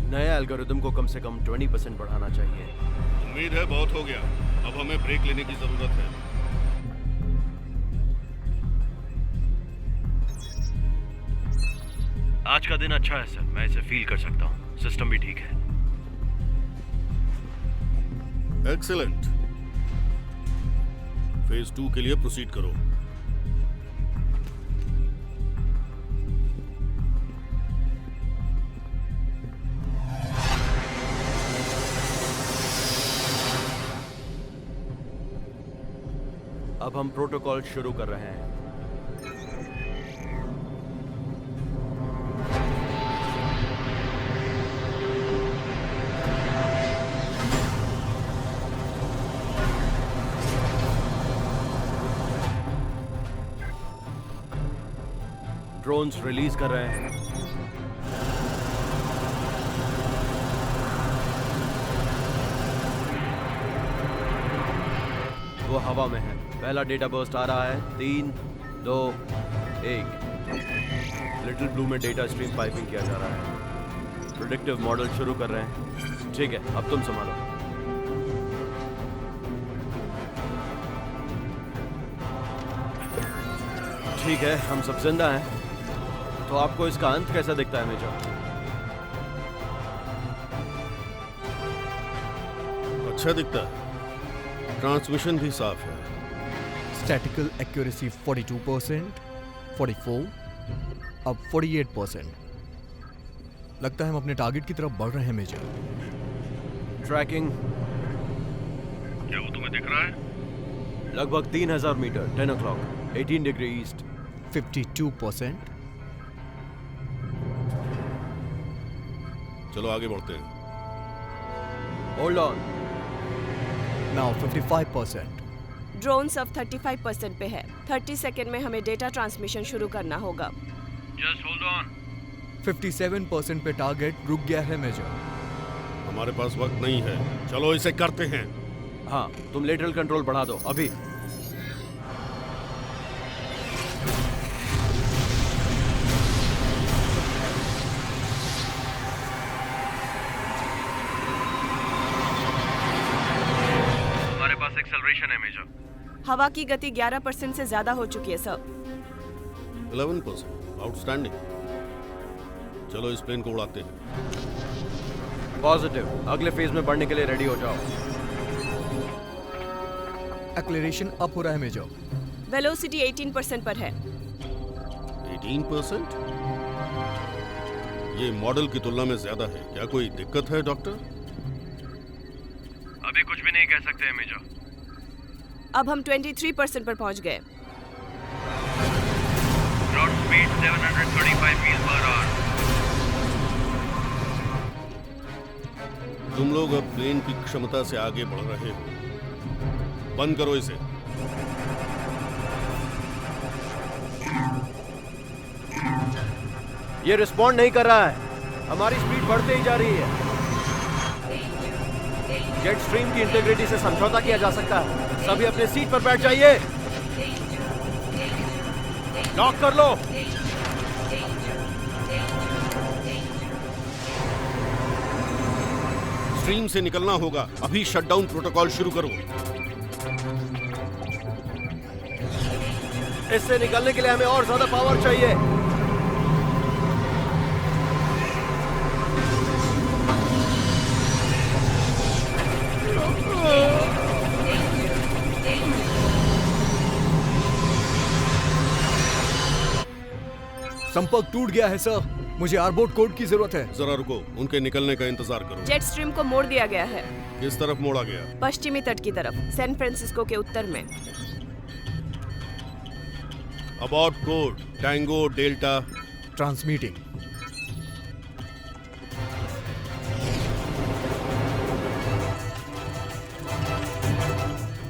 नए एल्गोरिदम को कम से कम 20% बढ़ाना चाहिए। उम्मीद है बहुत हो गया, अब हमें ब्रेक लेने की जरूरत है। आज का दिन अच्छा है सर, मैं इसे फील कर सकता हूँ। सिस्टम भी ठीक है। एक्सीलेंट। फेज 2 के लिए प्रोसीड करो। अब हम प्रोटोकॉल शुरू कर रहे हैं। ड्रोन्स रिलीज कर रहे हैं। वो हवा में है। पहला डेटा बर्स्ट आ रहा है। 3, 2, 1। लिटिल ब्लू में डेटा स्ट्रीम पाइपिंग किया जा रहा है। प्रेडिक्टिव मॉडल शुरू कर रहे हैं। ठीक है, अब तुम संभालो। ठीक है, हम सब जिंदा हैं। तो आपको इसका अंत कैसा दिखता है मेजर? अच्छा दिखता है। ट्रांसमिशन भी साफ है। स्टैटिकल एक्यूरेसी 42%, 44, अब 48%। लगता है हम अपने टारगेट की तरफ बढ़ रहे हैं मेजर। ट्रैकिंग क्या वो तुम्हें दिख रहा है? लगभग 3000 मीटर, 10 o'clock, 18 डिग्री ईस्ट। 52%। चलो आगे बढ़ते हैं। Hold on. नाउ 55%। ड्रोन्स अब 35% पे है। 30 सेकेंड में हमें डेटा ट्रांसमिशन शुरू करना होगा। Just hold on. 57% पे टारगेट रुक गया है मेजर। हमारे पास वक्त नहीं है, चलो इसे करते हैं। हाँ, तुम लेटरल कंट्रोल बढ़ा दो अभी। हमारे पास एक्सेलरेशन है मेजर। हवा की गति 11% से ज्यादा हो चुकी है सर। 11%, आउटस्टैंडिंग। चलो इस प्लेन को उड़ाते हैं। पॉजिटिव। अगले फेज में बढ़ने के लिए रेडी हो जाओ। एक्लेरेशन अप हो रहा है मेजर। वेलोसिटी 18% पर है। 18%? ये मॉडल की तुलना में ज्यादा है। क्या कोई दिक्कत है डॉक्टर? अभी कुछ भी नहीं कह सकते हैं मेजर। अब हम 23% पर पहुंच गए। ग्राउंड स्पीड 735 मील पर आवर। तुम लोग अब प्लेन की क्षमता से आगे बढ़ रहे हो। बंद करो इसे। ये रिस्पॉन्ड नहीं कर रहा है। हमारी स्पीड बढ़ते ही जा रही है। जेट स्ट्रीम की इंटीग्रिटी से समझौता किया जा सकता है। सभी अपने सीट पर बैठ जाइए। लॉक कर लो। स्ट्रीम से निकलना होगा। अभी शटडाउन प्रोटोकॉल शुरू करो। इससे निकलने के लिए हमें और ज्यादा पावर चाहिए। संपर्क टूट गया है सर। मुझे आरबोर्ड कोड की जरूरत है। जरा रुको, उनके निकलने का इंतजार करो। जेट स्ट्रीम को मोड़ दिया गया है। किस तरफ मोड़ा गया? पश्चिमी तट की तरफ, सैन फ्रांसिस्को के उत्तर में। Abort code tango delta. Transmitting.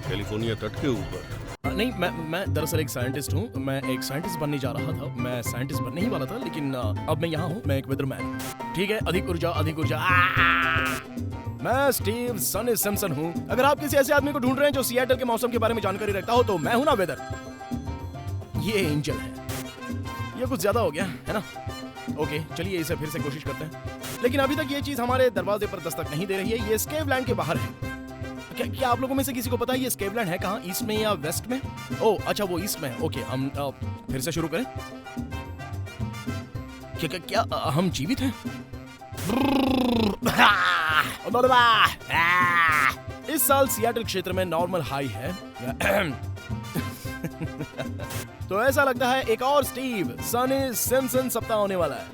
California तट के ऊपर। नहीं, मैं दरअसल एक साइंटिस्ट हूँ। मैं एक साइंटिस्ट बनने जा रहा था। मैं साइंटिस्ट बनने ही वाला था, लेकिन अब मैं यहाँ हूँ। मैं एक वेदरमैन। ठीक है, अधिक ऊर्जा, अधिक ऊर्जा। मैं स्टीव सनी सिम्पसन हूँ। अगर आप किसी ऐसे आदमी को ढूंढ रहे हैं जो सिएटल के मौसम के बारे में जानकारी रखता हो, तो मैं हूँ ना वेदर। ये एंजल है। ये कुछ ज्यादा हो गया है ना? ओके, चलिए इसे फिर से कोशिश करते हैं। लेकिन अभी तक ये चीज हमारे दरवाजे पर दस्तक नहीं दे रही है। ये स्केवलैंड के बाहर है। क्या आप लोगों में से किसी को पता है ये स्केवलैंड है कहाँ, ईस्ट में या वेस्ट में? ओह अच्छा, वो ईस्ट में है। ओके, हम फिर से शुरू करें। क्या हम जीवित हैं? इस साल सियाटल क्षेत्र में नॉर्मल हाई है। तो ऐसा लगता है एक और स्टीव सनी सिम्पसन सप्ताह होने वाला है।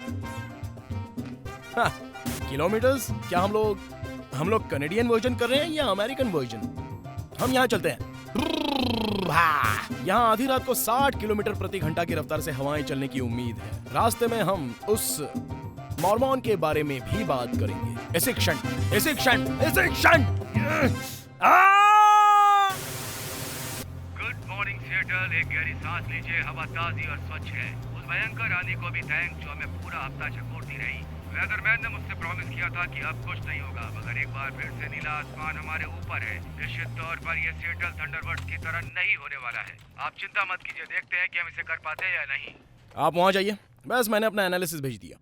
किलोमीटर्स? क्या हम लोग कनेडियन वर्जन कर रहे हैं या अमेरिकन वर्जन? हम यहाँ चलते हैं। यहाँ आधी रात को 60 किलोमीटर प्रति घंटा की रफ्तार से हवाएं चलने की उम्मीद है। रास्ते में हम उस मॉर्मॉन के बारे में भी बात करेंगे। इसी क्षण गुड मॉर्निंग सिएटल। एक गहरी सांस लीजिए, हवा ताजी और स्वच्छ है। उस भयंकर आंधी को भी थैंक जो हमें पूरा हफ्ता झकोरती रही। वेदरमैन ने मुझसे प्रॉमिस किया था कि अब कुछ नहीं होगा, मगर एक बार फिर से नीला आसमान हमारे ऊपर है। निश्चित तौर पर यह सिएटल थंडरबर्ड्स की तरह नहीं होने वाला है। आप चिंता मत कीजिए, देखते हैं कि हम इसे कर पाते हैं या नहीं। आप वहां जाइए, बस मैंने अपना एनालिसिस भेज दिया।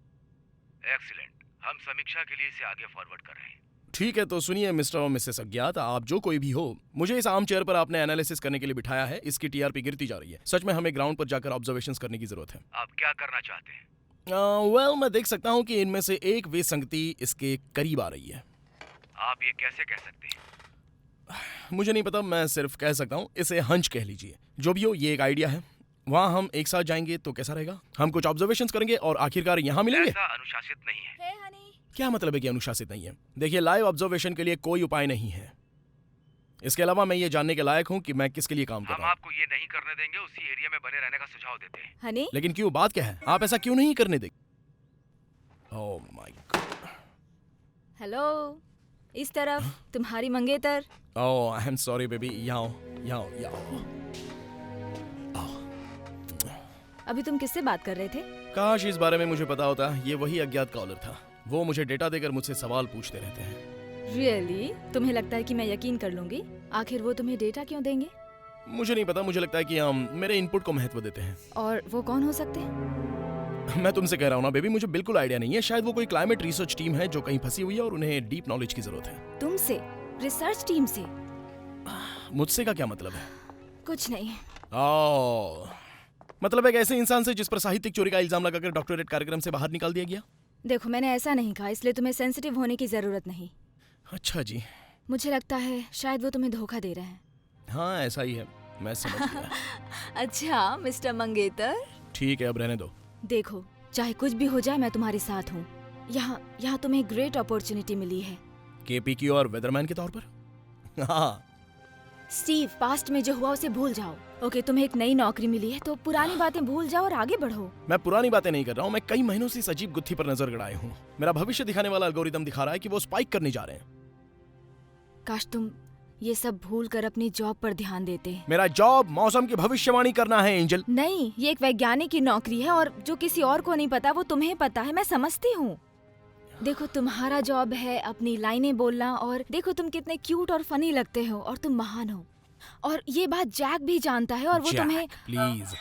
एक्सीलेंट, हम समीक्षा के लिए इसे आगे फॉरवर्ड कर रहे हैं। ठीक है, तो सुनिए मिस्टर और मिसेस अज्ञात, आप जो कोई भी हो, मुझे इस आम चेयर पर आपने एनालिसिस करने के लिए बिठाया है। इसकी टीआरपी गिरती जा रही है। सच में हमें ग्राउंड पर जाकर ऑब्जर्वेशंस करने की जरूरत है। आप क्या करना चाहते हैं? वेल, मैं देख सकता हूँ कि इनमें से एक विसंगति इसके करीब आ रही है। आप ये कैसे कह सकते हैं? मुझे नहीं पता, मैं सिर्फ कह सकता हूँ। इसे हंच कह लीजिए। जो भी हो, ये एक आइडिया है। वहाँ हम एक साथ जाएंगे तो कैसा रहेगा? हम कुछ ऑब्जर्वेशंस करेंगे और आखिरकार यहाँ मिलेंगे। ऐसा अनुशासित नहीं है। क्या मतलब है कि अनुशासित नहीं है? देखिए, लाइव ऑब्जर्वेशन के लिए कोई उपाय नहीं है। इसके अलावा मैं ये जानने के लायक हूँ कि मैं किसके लिए काम कर हम रहा हूँ। आपको ये नहीं करने देंगे, उसी एरिया में बने रहने का सुझाव देते हैं। हनी, लेकिन क्यों, बात क्या है? आप ऐसा क्यों नहीं करने देंगे? Oh my God. हेलो, इस तरफ तुम्हारी मंगेतर। ओह, आई एम सॉरी बेबी। यहाँ अभी तुम किससे बात कर रहे थे? काश इस बारे में मुझे पता होता। ये वही अज्ञात कॉलर था। वो मुझे डेटा देकर मुझसे सवाल पूछते रहते हैं। रियली? तुम्हें लगता है कि मैं यकीन कर लूंगी? आखिर वो तुम्हें डेटा क्यों देंगे? मुझे नहीं पता, मुझे लगता है कि हम मेरे इनपुट को महत्व देते हैं। और वो कौन हो सकते हैं? मैं तुमसे कह रहा हूँ ना बेबी, मुझे बिल्कुल आइडिया नहीं है। शायद वो कोई क्लाइमेट रिसर्च टीम है जो कहीं फंसी हुई है और उन्हें डीप नॉलेज की जरूरत है। तुमसे? रिसर्च टीम से? मुझसे का क्या मतलब है? कुछ नहीं। ओह, मतलब एक ऐसे इंसान से जिस पर साहित्यिक चोरी का इल्जाम लगाकर डॉक्टरेट कार्यक्रम से बाहर निकाल दिया गया। देखो, मैंने ऐसा नहीं कहा, इसलिए तुम्हें सेंसिटिव होने की जरूरत नहीं। अच्छा जी। मुझे लगता है शायद वो तुम्हें धोखा दे रहे हैं। हाँ, ऐसा ही है, मैं समझ गया। अच्छा मिस्टर मंगेतर, ठीक है, अब रहने दो। देखो, चाहे कुछ भी हो जाए, मैं तुम्हारे साथ हूँ। यहाँ तुम्हें ग्रेट अपॉर्चुनिटी मिली है। केपीक्यू और वेदरमैन के तौर पर। हाँ स्टीव, पास्ट में जो हुआ उसे भूल जाओ। ओके, तुम्हें एक नई नौकरी मिली है तो पुरानी बातें भूल जाओ और आगे बढ़ो। मैं पुरानी बातें नहीं कर रहा हूँ। मैं कई महीनों से इस अजीब गुत्थी पर नजर गड़ाए हूँ। मेरा भविष्य दिखाने वाला एल्गोरिदम दिखा रहा है कि वो स्पाइक करने जा रहे हैं। काश तुम ये सब भूल कर अपनी जॉब पर ध्यान देते। मेरा जॉब मौसम की भविष्यवाणी करना है, एंजल। नहीं, ये एक वैज्ञानिक की नौकरी है और जो किसी और को नहीं पता वो तुम्हें पता है। मैं समझती हूँ। देखो, तुम्हारा जॉब है अपनी लाइनें बोलना, और देखो तुम कितने क्यूट और फनी लगते हो और तुम महान हो। और ये बात जैक भी जानता है और वो तुम्हें। प्लीज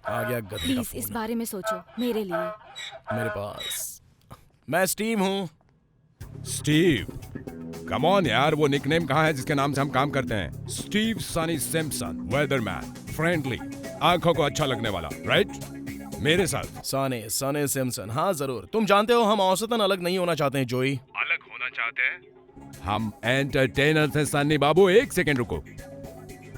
आ गया गधे का प्लीज फोन। इस बारे में सोचो मेरे लिए। मेरे पास, मैं स्टीव हूँ। स्टीव, कम ऑन यार, वो निकनेम कहाँ है जिसके नाम से हम काम करते हैं? स्टीव सनी सिम्पसन, वेदरमैन, फ्रेंडली, आंखों को अच्छा लगने वाला, राइट? मेरे साथ सनी सिम्पसन। हाँ जरूर। तुम जानते हो हम औसतन अलग नहीं होना चाहते हैं, जोई। अलग होना चाहते हैं? हम एंटरटेनर थे सन्नी बाबू। एक सेकंड रुको,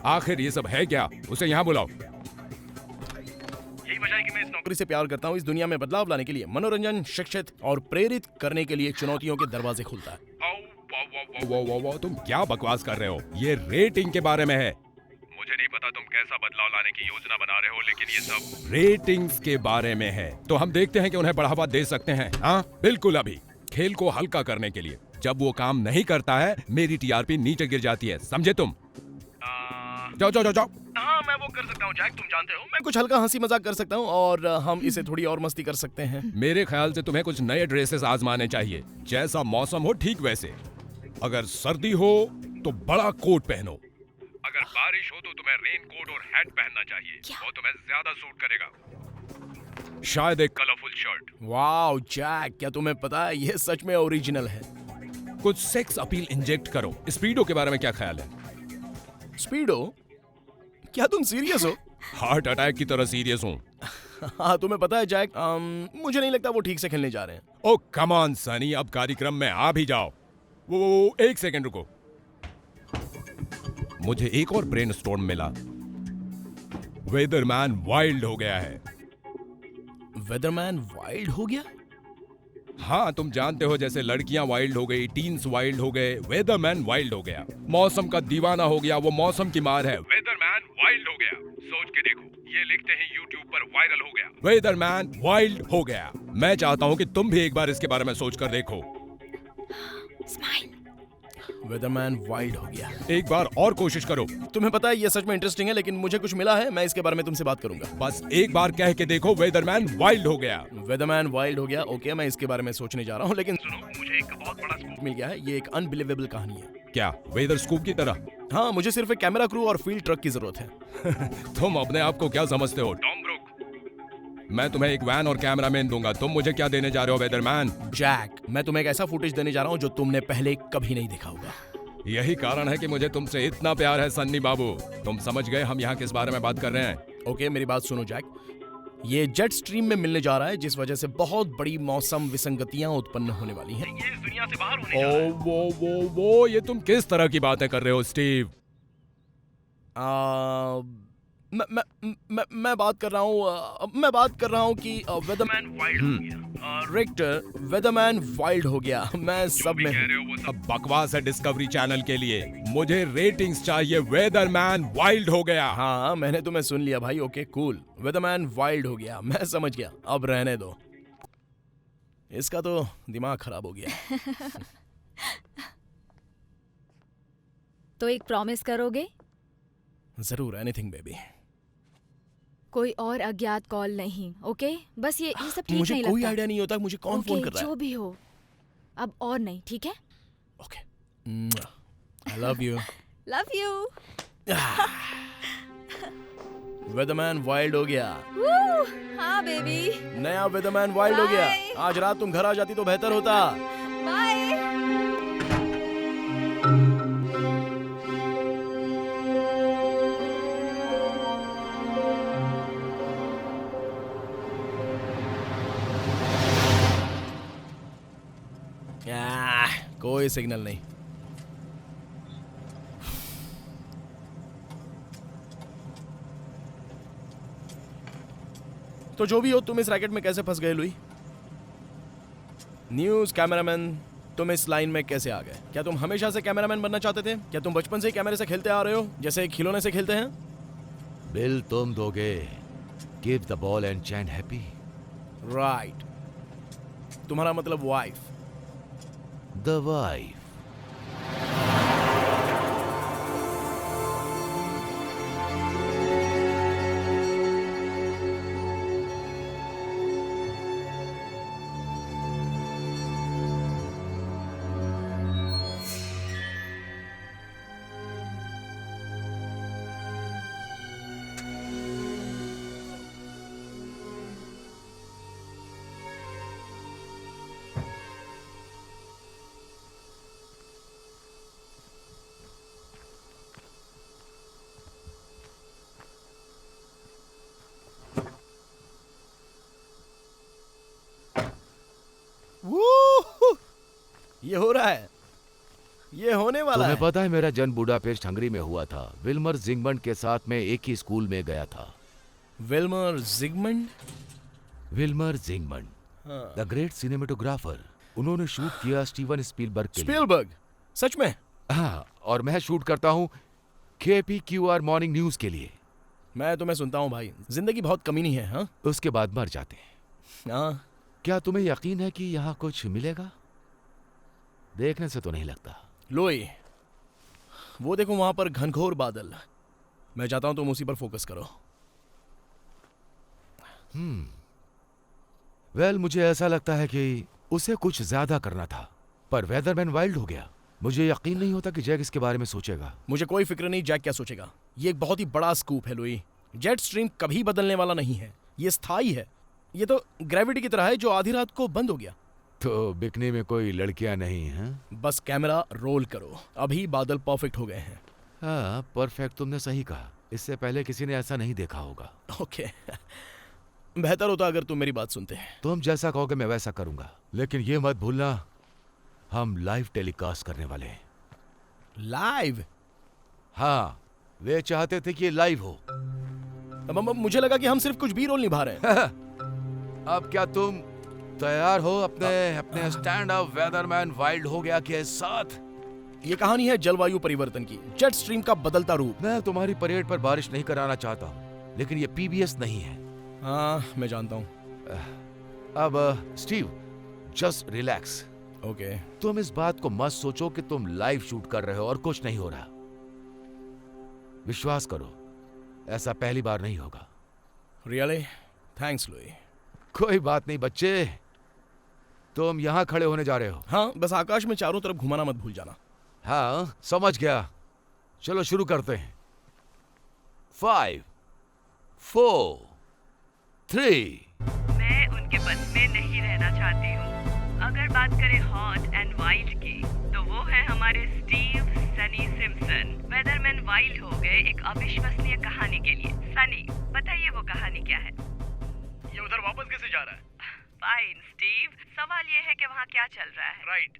आखिर ये सब है क्या? उसे यहाँ बुलाओ। यही वजह है कि मैं इस नौकरी से प्यार करता हूँ। इस दुनिया में बदलाव लाने के लिए, मनोरंजन, शिक्षित और प्रेरित करने के लिए चुनौतियों के दरवाजे खुलता है। वो तुम क्या बकवास कर रहे हो? ये रेटिंग के बारे में है। मुझे नहीं पता तुम कैसा बदलाव लाने की योजना बना रहे हो, लेकिन ये सब रेटिंग्स के बारे में है, तो हम देखते हैं कि उन्हें बढ़ावा दे सकते हैं। हाँ बिल्कुल, अभी खेल को हल्का करने के लिए। जब वो काम नहीं करता है, मेरी टीआरपी नीचे गिर जाती है, समझे तुम? जाओ जाओ जाओ जाओ। हाँ, मैं वो कर सकता हूँ जैक, तुम जानते हो। मैं कुछ हल्का हंसी मजाक कर सकता हूँ और हम इसे थोड़ी और मस्ती कर सकते हैं। मेरे ख्याल से तुम्हें कुछ नए ड्रेसेस आजमाने चाहिए। जैसा मौसम हो ठीक वैसे। अगर सर्दी हो तो बड़ा कोट पहनो। अगर बारिश हो तो तुम्हें रेन कोट और हैट पहनना चाहिए। वो तुम्हें ज्यादा सूट करेगा। शायद एक कलरफुल शर्ट। वाओ जैक, क्या तुम्हें पता है ये सच में ओरिजिनल है? कुछ सेक्स अपील इंजेक्ट करो। स्पीडो के बारे में क्या ख्याल है? स्पीडो? क्या तुम सीरियस हो? हार्ट अटैक की तरह सीरियस हूँ। हाँ तुम्हें पता है जैक, मुझे नहीं लगता वो ठीक से खेलने जा रहे हैं। ओ कम ऑन सनी, अब कार्यक्रम में आ भी जाओ। वो एक सेकंड रुको, मुझे एक और ब्रेनस्टॉर्म मिला। वेदरमैन वाइल्ड हो गया है। वेदरमैन वाइल्ड हो गया? हाँ तुम जानते हो, जैसे लड़कियां वाइल्ड हो गई, टीन्स वाइल्ड हो गए, वेदरमैन वाइल्ड हो गया। मौसम का दीवाना हो गया, वो मौसम की मार है। वेदरमैन वाइल्ड हो गया। सोच के देखो, ये लिखते हैं यूट्यूब पर वायरल हो गया। वेदरमैन वाइल्ड हो गया। मैं चाहता हूँ कि तुम भी एक बार इसके बारे में सोच कर देखो। स्माइल। वेदरमैन वाइल्ड हो गया। एक बार और कोशिश करो। तुम्हें पता है ये सच में इंटरेस्टिंग है, लेकिन मुझे कुछ मिला है, मैं इसके बारे में तुमसे बात करूंगा। बस एक बार कह के देखो, वेदरमैन वाइल्ड हो गया। वेदरमैन वाइल्ड हो गया, ओके मैं इसके बारे में सोचने जा रहा हूँ, लेकिन सुनो, मुझे एक बहुत बड़ा स्कूप मिल गया है। ये एक अनबिलीवेबल कहानी है। क्या वेदर स्कूप की तरह? हाँ, मुझे सिर्फ एक कैमरा क्रू और फील्ड ट्रक की जरूरत है। तुम अपने आप को क्या समझते हो, टॉम ब्रूक? मैं तुम्हें एक वैन और कैमरामैन दूंगा, तुम मुझे क्या देने जा रहे हो वेदरमैन? जैक, मैं तुम्हें एक ऐसा फुटेज देने जा रहा हूँ जो तुमने पहले कभी नहीं देखा होगा। यही कारण है कि मुझे तुमसे इतना प्यार है सन्नी बाबू। तुम समझ गए हम यहाँ किस बारे में बात कर रहे हैं? ओके मेरी बात सुनो जैक, ये जेट स्ट्रीम में मिलने जा रहा है, जिस वजह से बहुत बड़ी मौसम विसंगतियां उत्पन्न होने वाली हैं। ये इस दुनिया से बाहर होने जा रहा है। वो ये तुम किस तरह की बातें कर रहे हो स्टीव? मैं बात कर रहा हूँ कि वेदरमैन वाइल्ड हो गया। रिक्टर, वेदरमैन वाइल्ड हो गया। मैं सब में वो सब बकवास है डिस्कवरी चैनल के लिए। मुझे रेटिंग्स चाहिए। वेदरमैन वाइल्ड हो गया। हाँ मैंने तुम्हें सुन लिया भाई। ओके कूल, वेदरमैन वाइल्ड हो गया, मैं समझ गया। अब रहने दो, इसका तो दिमाग खराब हो गया। तो एक प्रॉमिस करोगे? जरूर, एनीथिंग बेबी। कोई और अज्ञात कॉल नहीं, ओके? बस ये सब ठीक मुझे नहीं कोई लगता। आइडिया नहीं होता मुझे कौन फोन कर रहा है। जो भी हो, अब और नहीं, ठीक है? Okay, I love you. Love you. Weatherman wild हो गया। हाँ बेबी। नया वेदरमैन वाइल्ड हो गया। Bye. आज रात तुम घर आ जाती तो बेहतर होता। बाय। कोई सिग्नल नहीं। तो जो भी हो, तुम इस रैकेट में कैसे फंस गए लुई? न्यूज कैमरामैन, तुम इस लाइन में कैसे आ गए? क्या तुम हमेशा से कैमरामैन बनना चाहते थे? क्या तुम बचपन से ही कैमरे से खेलते आ रहे हो, जैसे खिलौने से खेलते हैं? बिल तुम दोगे। Give the ball and chain happy. Right, तुम्हारा मतलब वाइफ। The wife. ये हो रहा है, ये होने वाला तुम्हें है। पता है मेरा जन्म बुडापेस्ट हंगरी में हुआ था। विल्मर जिगमंड के साथ मैं एक ही स्कूल में गया था। Wilmer Zsigmond? Wilmer Zsigmond, the great cinematographer. उन्होंने शूट किया स्टीवन स्पीलबर्ग के लिए। स्पीलबर्ग? सच में? हाँ, और मैं शूट करता हूँ KPQR मॉर्निंग न्यूज के लिए। मैं तुम्हें सुनता हूँ भाई, जिंदगी बहुत कमीनी है। हाँ, उसके बाद मर जाते हैं। हाँ। क्या तुम्हें यकीन है कि यहाँ कुछ मिलेगा? देखने से तो नहीं लगता। लोई, वो देखो वहां पर घनघोर बादल। मैं चाहता हूं तुम उसी पर फोकस करो। वेल, मुझे ऐसा लगता है कि उसे कुछ ज्यादा करना था, पर वेदरमैन वाइल्ड हो गया। मुझे यकीन नहीं होता कि जैक इसके बारे में सोचेगा। मुझे कोई फिक्र नहीं जैक क्या सोचेगा। ये एक बहुत ही बड़ा स्कूप है लुई। जेट स्ट्रीम कभी बदलने वाला नहीं है, ये स्थायी है। ये तो ग्रेविटी की तरह है जो आधी रात को बंद हो गया। तो बिकनी में कोई लड़कियां नहीं हैं? बस कैमरा रोल करो, अभी बादल परफेक्ट हो गए हैं। हाँ, परफेक्ट तुमने सही कहा। इससे पहले किसी ने ऐसा नहीं देखा होगा। ओके बेहतर होता अगर तुम मेरी बात सुनते। तुम जैसा कहोगे मैं वैसा करूंगा, लेकिन ये मत भूलना हम लाइव टेलीकास्ट करने वाले हैं। लाइव? हाँ, वे चाहते थे कि ये लाइव हो। मुझे लगा कि हम सिर्फ कुछ भी रोल निभा रहे हैं। अब क्या तुम तैयार हो अपने स्टैंड अप वेदरमैन वाइल्ड हो गया के साथ? ये कहानी है जलवायु परिवर्तन की, जेट स्ट्रीम का बदलता रूप। मैं तुम्हारी परेड पर बारिश नहीं कराना चाहता, लेकिन ये पीबीएस नहीं है। हाँ मैं जानता हूँ। अब स्टीव, जस्ट रिलैक्स। ओके। तुम इस बात को मत सोचो कि तुम लाइव शूट कर रहे हो और कुछ नहीं हो रहा। विश्वास करो, ऐसा पहली बार नहीं होगा। रियली? Thanks Louis. कोई बात नहीं बच्चे, तुम यहां खड़े होने जा रहे हो। हाँ, बस आकाश में चारों तरफ घुमाना मत भूल जाना। हाँ समझ गया। चलो शुरू करते हैं। 5, 4, 3। मैं उनके बस में नहीं रहना चाहती हूँ। अगर बात करें हॉट एंड वाइल्ड की, तो वो है हमारे स्टीव सनी सिम्पसन। वेदरमैन वाइल्ड हो गए एक अविश्वसनीय कहानी के लिए। सनी, बताइए वो कहानी क्या है? ये उधर वापस कैसे जा रहा है? फाइन स्टीव, सवाल ये है कि वहाँ क्या चल रहा है? राइट।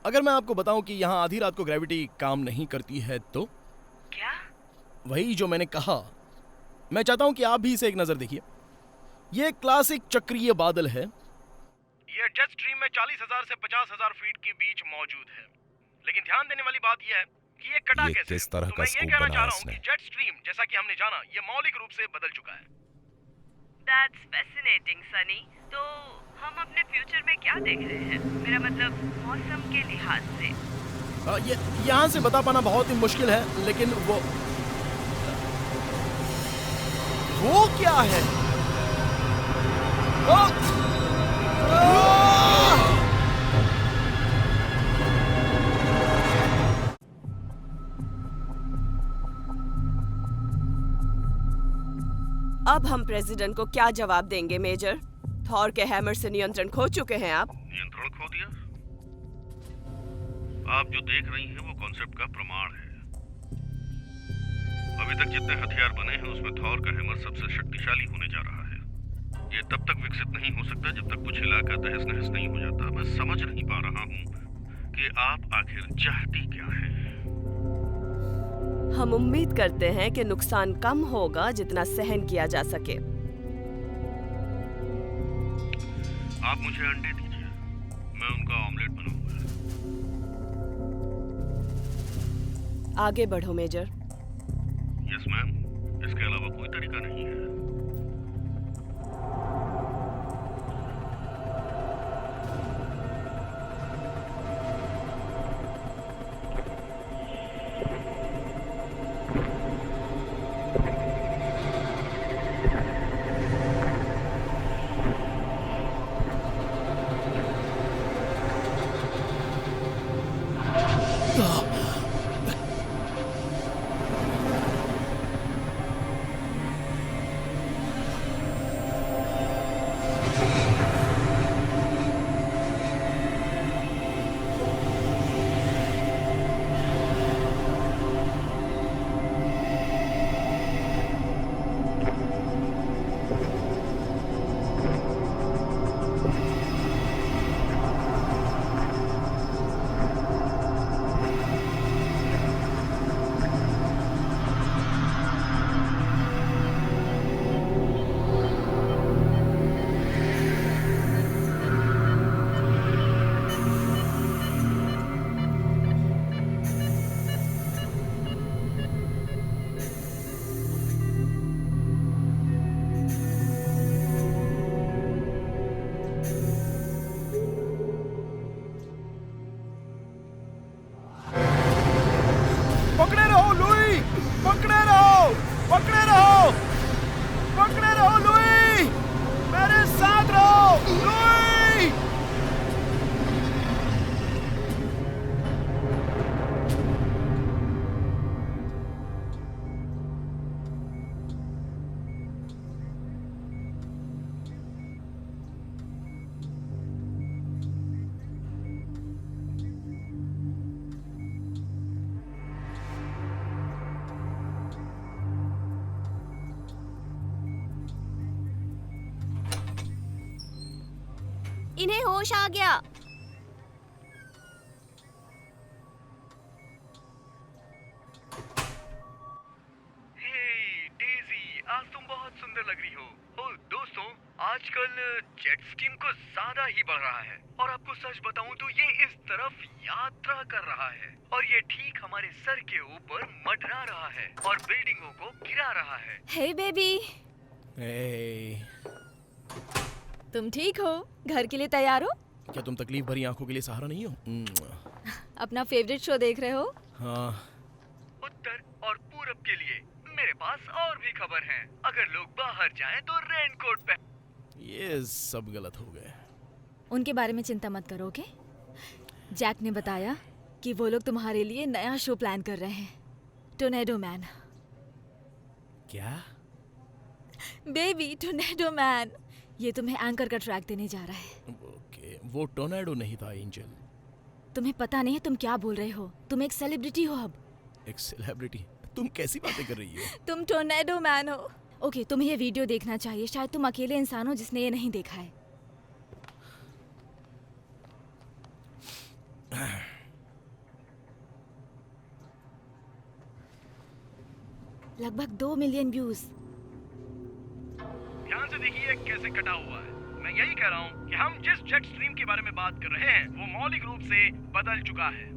अगर मैं आपको बताऊं कि यहाँ आधी रात को ग्रेविटी काम नहीं करती है तो? क्या? वही जो मैंने कहा। मैं चाहता हूं कि आप भी इसे एक नजर देखिए। ये क्लासिक चक्रीय बादल है। ये जेट स्ट्रीम में 40,000 से 50,000 फीट के बीच मौजूद है, लेकिन ध्यान देने वाली बात यह है कि ये कटा ये कैसे? किस तरह तो का मैं ये स्कूप कहना बनाया चाह रहा हूँ इसने? कि जेट स्ट्रीम, जैसा कि हमने जाना, ये मौलिक रूप से बदल चुका है। That's fascinating, Sunny. तो हम अपने फ्यूचर में क्या देख रहे हैं? मेरा मतलब मौसम के लिहाज से। ये यहाँ से बता पाना बहुत ही मुश्किल है, लेकिन वो क्या है? अब हम प्रेसिडेंट को क्या जवाब देंगे मेजर? थॉर के हैमर से नियंत्रण खो चुके हैं आप। नियंत्रण खो दिया? आप जो देख रही हैं वो कॉन्सेप्ट का प्रमाण है। अभी तक जितने हथियार बने हैं उसमें थॉर का हैमर सबसे शक्तिशाली होने जा रहा है। ये तब तक विकसित नहीं हो सकता जब तक कुछ इलाका तहस नहस नहीं हो जाता। मैं समझ नहीं पा रहा हूँ कि आप आखिर चाहती क्या हैं। हम उम्मीद करते हैं कि नुकसान कम होगा जितना सहन किया जा सके। आप मुझे अंडे दीजिए, मैं उनका ऑमलेट बनाऊंगा। आगे बढ़ो मेजर। यस मैम, इसके अलावा कोई तरीका नहीं है। पकड़े रहो लुई, पकड़े रहो, पकड़े रहो, पकड़े रहो लुई, मेरे साथ रहो लुई। इन्हें होश आ गया। हे डेजी, आज तुम बहुत सुंदर लग रही हो। और दोस्तों, आजकल जेट स्ट्रीम को ज्यादा ही बढ़ रहा है और आपको सच बताऊं तो ये इस तरफ यात्रा कर रहा है और ये ठीक हमारे सर के ऊपर मंडरा रहा है और बिल्डिंगों को गिरा रहा है। हे बेबी, हे, तुम ठीक हो? घर के लिए तैयार हो? क्या तुम तकलीफ भरी आंखों के लिए सहारा नहीं हो? अपना फेवरेट शो देख रहे हो? हाँ। उत्तर और पूरब के लिए मेरे पास और भी खबर है। अगर लोग बाहर जाएं तो रेनकोट पहन। ये सब गलत हो गए। उनके बारे में चिंता मत करो, ओके? जैक ने बताया कि वो लोग तुम्हारे लिए नया शो प्लान कर रहे हैं, टोर्नेडो मैन। क्या? Baby, tornado man. ये तुम्हें एंकर का ट्रैक देने जा रहा है। ओके, वो टोर्नेडो नहीं था एंजल। तुम्हें पता नहीं है तुम क्या बोल रहे हो। तुम एक सेलिब्रिटी हो अब। एक सेलिब्रिटी? तुम कैसी बातें कर रही हो? तुम टोर्नेडो मैन हो। ओके, तुम्हें ये वीडियो देखना चाहिए। शायद तुम अकेले इंसान हो जिसने ये नहीं देखा है। लगभग 2 मिलियन व्यूज। ध्यान से देखिए कैसे कटा हुआ है। मैं यही कह रहा हूँ कि हम जिस जेट स्ट्रीम के बारे में बात कर रहे हैं वो मौलिक रूप से बदल चुका है।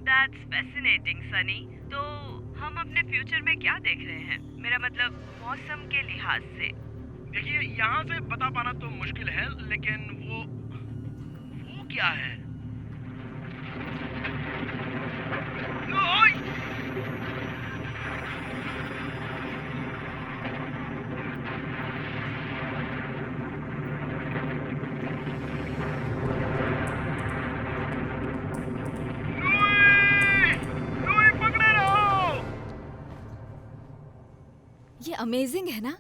That's fascinating, Sunny. तो हम अपने फ्यूचर में क्या देख रहे हैं? मेरा मतलब मौसम के लिहाज से। देखिए, यहाँ से बता पाना तो मुश्किल है, लेकिन वो क्या है? ओए! ये अमेजिंग है ना?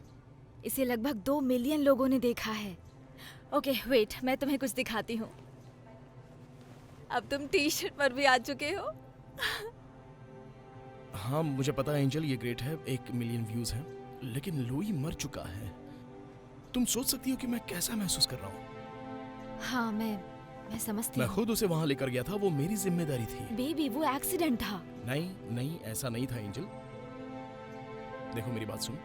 इसे लगभग 2 मिलियन लोगों ने देखा है। ओके वेट, मैं तुम्हें कुछ दिखाती हूँ। अब तुम टी शर्ट पर भी आ चुके हो। हाँ, मुझे पता है एंजल, ये ग्रेट है। 1 मिलियन व्यूज हैं, लेकिन लुई मर चुका है। तुम सोच सकती हो कि मैं कैसा महसूस कर रहा हूँ। हाँ, मैं समझती मैं हूँ। खुद उसे वहां लेकर गया था, वो मेरी जिम्मेदारी थी। बेबी, वो एक्सीडेंट था। नहीं, ऐसा नहीं था एंजल। देखो मेरी बात सुन।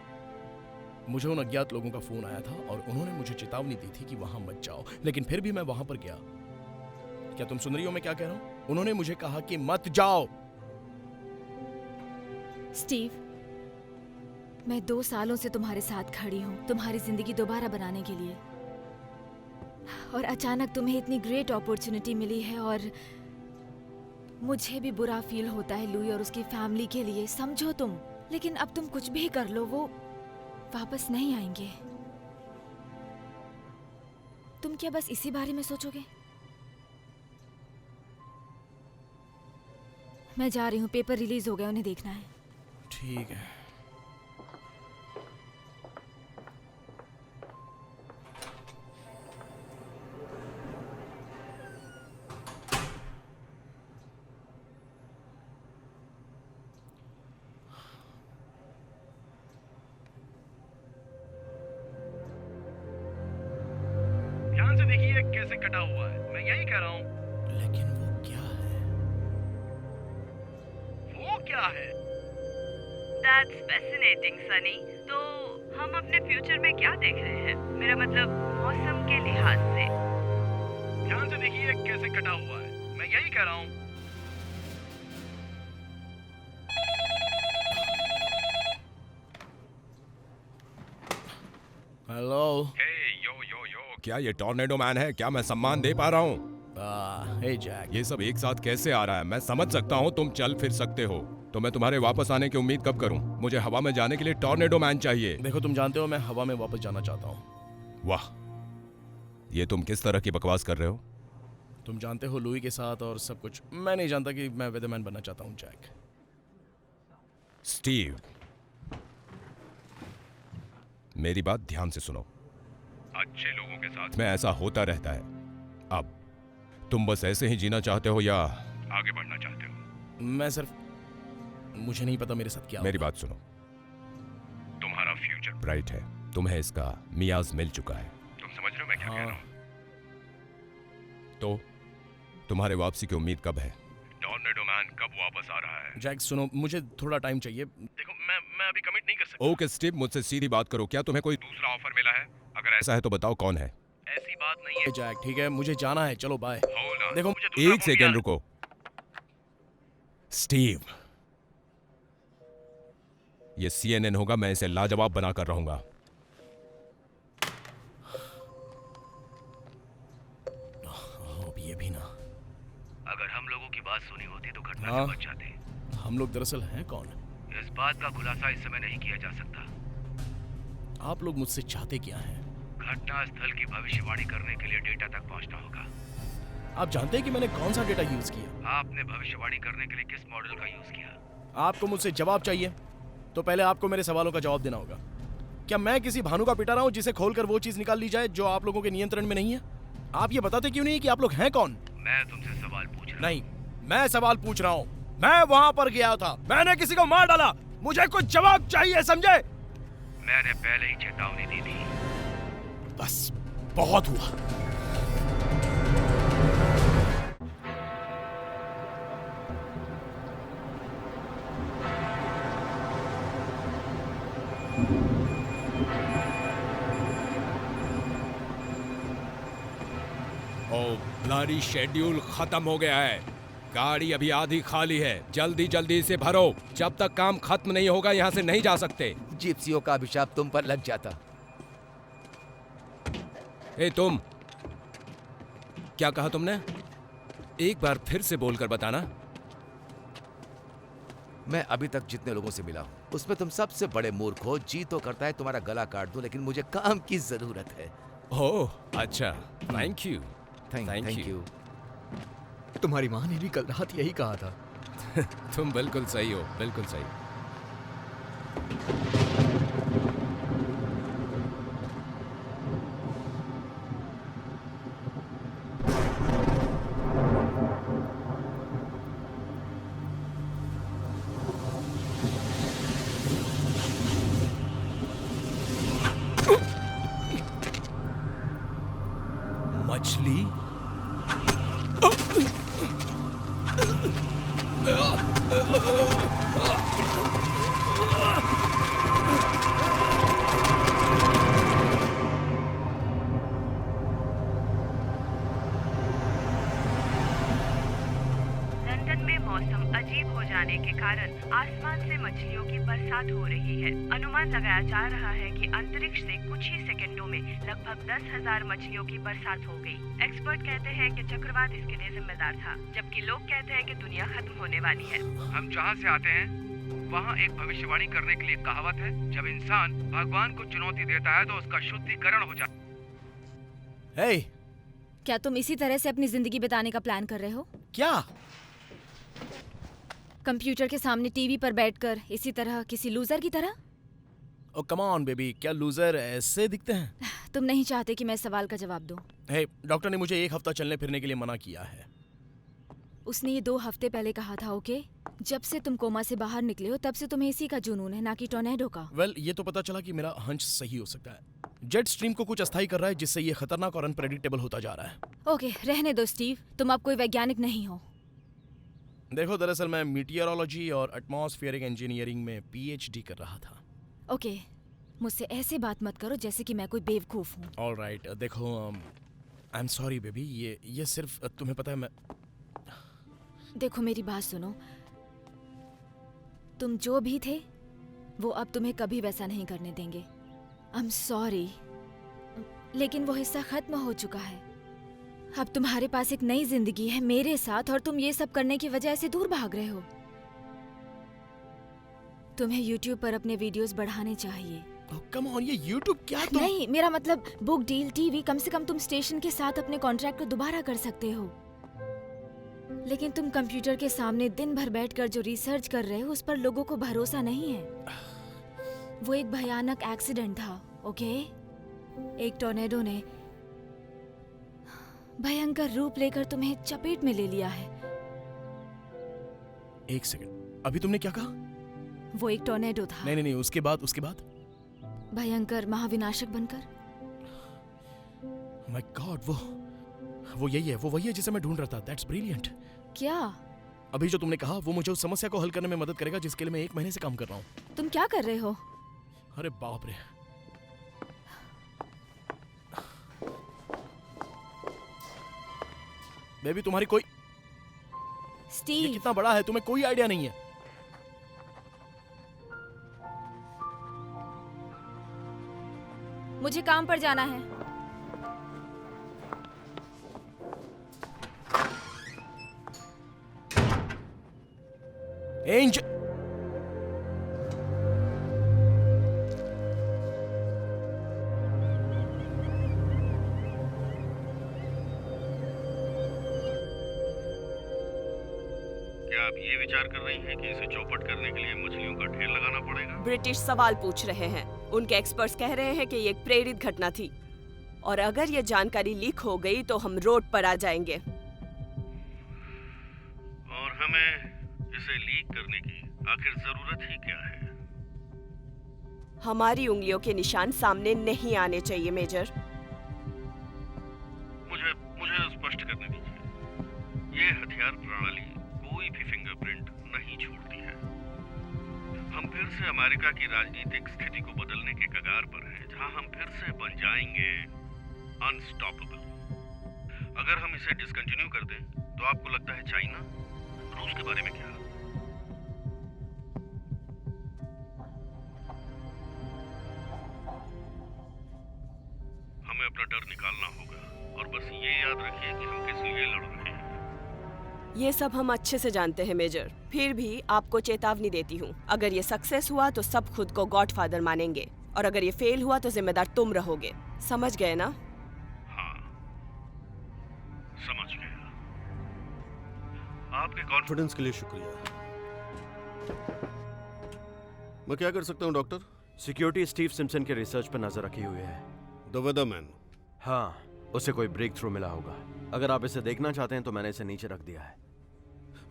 मुझे उन अज्ञात लोगों का फोन आया था और उन्होंने मुझे चेतावनी दी थी कि वहां मत जाओ, लेकिन फिर भी मैं वहां पर गया। क्या तुम सुन रही हो मैं क्या कह रहा हूं? उन्होंने मुझे कहा कि मत जाओ। स्टीव, मैं 2 सालों से तुम्हारे साथ खड़ी हूँ, तुम्हारी जिंदगी दोबारा बनाने के लिए। और अचानक तुम्हें इतनी ग्रेट अपॉर्चुनिटी मिली है और मुझे भी बुरा फील होता है लुई और उसकी फैमिली के लिए, समझो तुम। लेकिन अब तुम कुछ भी कर लो, वो वापस नहीं आएंगे। तुम क्या बस इसी बारे में सोचोगे? मैं जा रही हूँ, पेपर रिलीज हो गया, उन्हें देखना है। ठीक है। ध्यान से देखिए कैसे कटा हुआ है। मैं यही कह रहा हूँ। लेकिन वो क्या है? वो क्या है? That's fascinating, Sunny. तो हम अपने फ्यूचर में क्या देख रहे हैं? मेरा मतलब मौसम के लिहाज से। ध्यान से देखिए कैसे कटा हुआ है। मैं यही कह रहा हूँ। हेलो। क्या ये टॉर्नेडो मैन है? क्या मैं सम्मान दे पा रहा हूँ? हे जैक। ये सब एक साथ कैसे आ रहा है? मैं समझ सकता हूँ तुम चल फिर सकते हो, तो मैं तुम्हारे वापस आने की उम्मीद कब करूँ? मुझे हवा में जाने के लिए टॉर्नेडो मैन चाहिए। देखो, तुम जानते हो मैं हवा में वापस जाना चाहता हूँ। वाह, ये तुम किस तरह की बकवास कर रहे हो? तुम जानते हो लुई के साथ और सब कुछ। मैं नहीं जानता कि मैं वेदरमैन बनना चाहता हूँ जैक। स्टीव, मेरी बात ध्यान से सुनो। अच्छे लोगों के साथ में ऐसा होता रहता है। अब तुम बस ऐसे ही जीना चाहते हो या आगे बढ़ना चाहते हो? मैं सिर्फ, मुझे नहीं पता मेरे साथ क्या मेरी होगा। बात सुनो, तुम्हारा फ्यूचर ब्राइट है, तुम्हें इसका मियाज मिल चुका है। तुम समझ रहे हो मैं क्या कह रहा हूँ? तो तुम्हारे वापसी की उम्मीद कब है? टॉर्नेडो मैन कब वापस आ रहा है? जैक सुनो, मुझे थोड़ा टाइम चाहिए। देखो मैं अभी कमिट नहीं कर सकता। ओके स्टीव, मुझसे सीधी बात करो, क्या तुम्हें कोई दूसरा ऑफर मिला है? अगर ऐसा है तो बताओ कौन है? ऐसी बात नहीं है। जैक ठीक है, मुझे जाना है, चलो बाय। Hold on, देखो मुझे दूसरा एक फोन सेकेंड किया। रुको। स्टीव, ये CNN होगा, मैं इसे लाजवाब बनाकर रहूंगा। अब ये भी ना। अगर हम लोगों की बात सुनी होती तो घटना हाँ। से बच जाते। हम लोग दरअसल हैं कौन? इस बात का खुलासा इस समय नहीं किया जा सकता। आप लोग मुझसे चाहते क्या हैं? घटना स्थल की भविष्यवाणी करने के लिए डेटा तक पहुंचना होगा। आप जानते हैं कि मैंने कौन सा डेटा यूज किया? आपने भविष्यवाणी करने के लिए किस मॉडल का यूज किया? आपको मुझसे जवाब चाहिए तो पहले आपको मेरे सवालों का जवाब देना होगा। क्या मैं किसी भानु का पिटा रहा हूं जिसे खोलकर वो चीज निकाल ली जाए जो आप लोगों के नियंत्रण में नहीं है? आप ये बताते क्यों नहीं कि आप लोग हैं कौन? मैं तुमसे सवाल पूछ रहा हूं। नहीं, मैं सवाल पूछ रहा हूं। मैं वहां पर गया था, मैंने किसी को मार डाला, मुझे कुछ जवाब चाहिए, समझे? मैंने पहले ही चेतावनी दी थी। बस बहुत हुआ। ओ ब्लडी शेड्यूल खत्म हो गया है। गाड़ी अभी आधी खाली है, जल्दी जल्दी इसे भरो। जब तक काम खत्म नहीं होगा यहाँ से नहीं जा सकते। जिप्सियों का अभिशाप तुम पर लग जाता। ए तुम, क्या कहा तुमने? एक बार फिर से बोलकर बताना। मैं अभी तक जितने लोगों से मिला हूँ उसमें तुम सबसे बड़े मूर्ख हो। जी तो करता है तुम्हारा गला काट दूं, लेकिन मुझे काम की जरूरत है। ओह अच्छा, थैंक यू। Thank you. तुम्हारी माँ ने भी कल रात यही कहा था। तुम बिल्कुल सही हो, बिल्कुल सही। मछली? लंदन में मौसम अजीब हो जाने के कारण आसमान से मछलियों की बरसात हो रही है। अनुमान लगाया जा रहा है कि अंतरिक्ष से कुछ ही सेकंडों में लगभग 10,000 मछलियों की बरसात हो गई। एक्सपर्ट कहते हैं कि चक्रवात इसके लिए जिम्मेदार था, जबकि लोग कहते हैं कि दुनिया खत्म होने वाली है। हम जहाँ से आते हैं वहाँ एक भविष्यवाणी करने के लिए कहावत है, जब इंसान भगवान को चुनौती देता है तो उसका शुद्धिकरण हो जाता है। हे, क्या तुम इसी तरह से अपनी जिंदगी बिताने का प्लान कर रहे हो? क्या? कंप्यूटर के सामने टीवी पर बैठकर इसी तरह किसी लूजर की तरह? ओ कम ऑन बेबी, क्या लूजर ऐसे दिखते हैं? तुम नहीं चाहते कि मैं सवाल का जवाब दूं। हे, डॉक्टर ने मुझे 1 हफ्ता चलने फिरने के लिए मना किया है। उसने ये 2 हफ्ते पहले कहा था, ओके? जब से तुम कोमा से बाहर निकले हो तब से तुम्हें इसी का जुनून है, ना कि टॉर्नेडो का। वेल, ये तो पता चला कि मेरा हंच सही हो सकता है। जेट स्ट्रीम को कुछ अस्थायी कर रहा है जिससे ये खतरनाक और अनप्रेडिक्टेबल होता जा रहा है। ओके, रहने दो स्टीव, तुम अब कोई वैज्ञानिक नहीं हो। देखो, दरअसल मैं मीटियोरोलॉजी और एटमॉस्फेरिक इंजीनियरिंग में PhD कर रहा था। ओके, मुझसे ऐसे बात मत करो जैसे कि मैं कोई बेवकूफ हूँ। ऑलराइट, देखो आई एम सॉरी बेबी, ये सिर्फ तुम्हें पता है मैं। देखो मेरी बात सुनो, तुम जो भी थे वो अब तुम्हें कभी वैसा नहीं करने देंगे। आई एम सॉरी, लेकिन वो हिस्सा खत्म हो चुका है। अब तुम्हारे पास एक नई जिंदगी है मेरे साथ, और तुम ये सब करने की वजह से दूर भाग रहे हो। तुम्हें YouTube पर अपने वीडियोस बढ़ाने चाहिए। कम ऑन, ये YouTube क्या तुम? नहीं, मेरा मतलब बुक डील, टीवी, कम से कम तुम स्टेशन के साथ अपने कॉन्ट्रैक्ट को दोबारा कर सकते हो। लेकिन तुम कंप्यूटर के सामने दिन भर बैठकर जो रिसर्च कर रहे हो उस पर लोगों को भरोसा नहीं है। वो एक भयानक एक्सीडेंट था, ओके? एक टॉर्नेडो ने भयंकर रूप लेकर तुम्हें चपेट में ले लिया है। एक सेकंड, अभी तुमने क्या कहा? वो एक टॉर्नेडो था। नहीं, उसके बाद भयंकर महाविनाशक बनकर। माय गॉड, वो वो वही है जिसे मैं ढूंढ रहा था। That's brilliant. क्या? अभी जो तुमने कहा वो मुझे उस समस्या को हल करने में मदद करेगा जिसके लिए मैं 1 महीने से काम कर रहा हूँ। तुम क्या कर रहे हो? अरे बाप रे। बेबी तुम्हारी कोई, ये स्टीव, कितना बड़ा है तुम्हें कोई आइडिया नहीं है। मुझे काम पर जाना है। एंज क्या आप ये विचार कर रही हैं कि इसे चौपट करने के लिए मछलियों का ढेर लगाना पड़ेगा? ब्रिटिश सवाल पूछ रहे हैं। उनके एक्सपर्ट्स कह रहे हैं कि ये एक प्रेरित घटना थी और अगर ये जानकारी लीक हो गई तो हम रोड पर आ जाएंगे। और हमें इसे लीक करने की आखिर जरूरत ही क्या है? हमारी उंगलियों के निशान सामने नहीं आने चाहिए मेजर। मुझे स्पष्ट करने दीजिए। ये हथियार प्रणाली कोई भी फिंगरप्रिंट नहीं छोड़ती है। हम फिर से अमेरिका की राजनीतिक स्थिति को बदलने के कगार पर हैं, जहां हम फिर से बन जाएंगे अनस्टॉपेबल। अगर हम इसे डिसकंटिन्यू कर दें तो आपको लगता है चाइना, रूस के बारे में क्या? हमें अपना डर निकालना होगा और बस ये याद रखिए कि हम किस लिए लड़ रहे हैं। ये सब हम अच्छे से जानते हैं मेजर, फिर भी आपको चेतावनी देती हूँ। अगर ये सक्सेस हुआ तो सब खुद को गॉडफादर मानेंगे और अगर ये फेल हुआ तो जिम्मेदार तुम रहोगे। समझ गए ना? हाँ, समझ गया। आपके कॉन्फिडेंस के लिए शुक्रिया। मैं क्या कर सकता हूँ डॉक्टर? सिक्योरिटी स्टीव सिम्पसन के रिसर्च पर नजर रखी हुई है। द वेदरमैन। हाँ, उसे कोई ब्रेक थ्रू मिला होगा। अगर आप इसे देखना चाहते हैं तो मैंने इसे नीचे रख दिया है।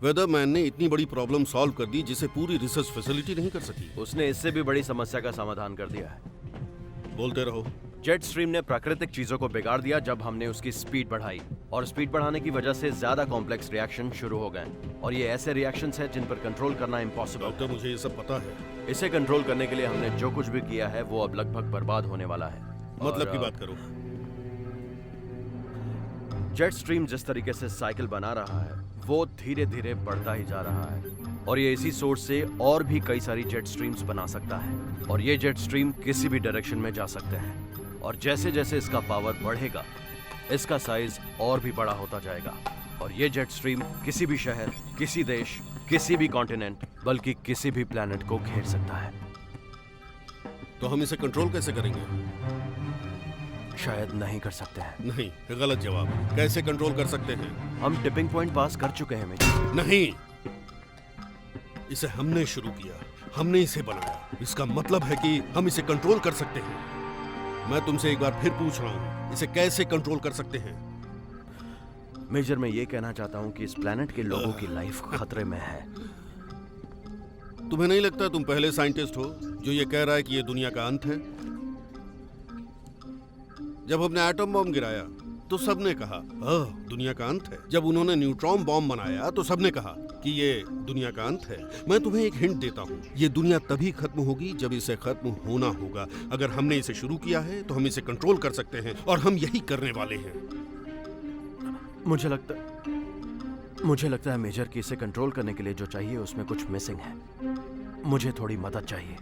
वेदरमैन ने इतनी बड़ी प्रॉब्लम सॉल्व कर दी जिसे पूरी रिसर्च फैसिलिटी नहीं कर सकी। उसने इससे भी बड़ी समस्या का समाधान कर दिया है। बोलते रहो। जेट स्ट्रीम ने प्राकृतिक चीजों को बिगाड़ दिया जब हमने उसकी स्पीड बढ़ाई, और स्पीड बढ़ाने की वजह से ज्यादा कॉम्प्लेक्स रिएक्शन शुरू हो गए, और ये ऐसे रिएक्शंस हैं जिन पर कंट्रोल करना इम्पॉसिबल। डॉक्टर, मुझे ये सब पता है। इसे कंट्रोल करने के लिए हमने जो कुछ भी किया है वो अब लगभग बर्बाद होने वाला है। मतलब की बात करो। जेट स्ट्रीम जिस तरीके से साइकिल बना रहा है वो धीरे धीरे बढ़ता ही जा रहा है, और ये इसी सोर्स से और भी कई सारी जेट स्ट्रीम्स बना सकता है, और ये जेट स्ट्रीम किसी भी डायरेक्शन में जा सकते हैं, और जैसे जैसे इसका पावर बढ़ेगा इसका साइज और भी बड़ा होता जाएगा, और ये जेट स्ट्रीम किसी भी शहर, किसी देश, किसी भी कॉन्टिनेंट, बल्कि किसी भी प्लैनेट को घेर सकता है। तो हम इसे कंट्रोल कैसे करेंगे? शायद नहीं कर सकते हैं। नहीं, गलत जवाब। कैसे कंट्रोल कर सकते हैं? हम टिपिंग पॉइंट पास कर चुके हैं मेजर। नहीं, इसे हमने शुरू किया, हमने इसे बनाया। इसका मतलब है कि हम इसे कंट्रोल कर सकते हैं। मैं तुमसे एक बार फिर पूछ रहा हूं, इसे कैसे कंट्रोल कर सकते हैं? मेजर, मैं ये कहना चाहता हूं कि इस प्लेनेट के लोगों की लाइफ खतरे में है। तुम्हें नहीं लगता तुम पहले साइंटिस्ट हो जो ये कह रहा है कि ये दुनिया का अंत है? जब हमने एटम बॉम्ब गिराया तो सबने कहा दुनिया का अंत है। जब उन्होंने न्यूट्रॉन बॉम्ब बनाया तो सबने कहा कि ये दुनिया का अंत है। मैं तुम्हें एक हिंट देता हूँ, ये दुनिया तभी खत्म होगी जब इसे खत्म होना होगा। अगर हमने इसे शुरू किया है तो हम इसे कंट्रोल कर सकते हैं, और हम यही करने वाले हैं। मुझे लगता है मेजर कि इसे कंट्रोल करने के लिए जो चाहिए उसमें कुछ मिसिंग है। मुझे थोड़ी मदद चाहिए।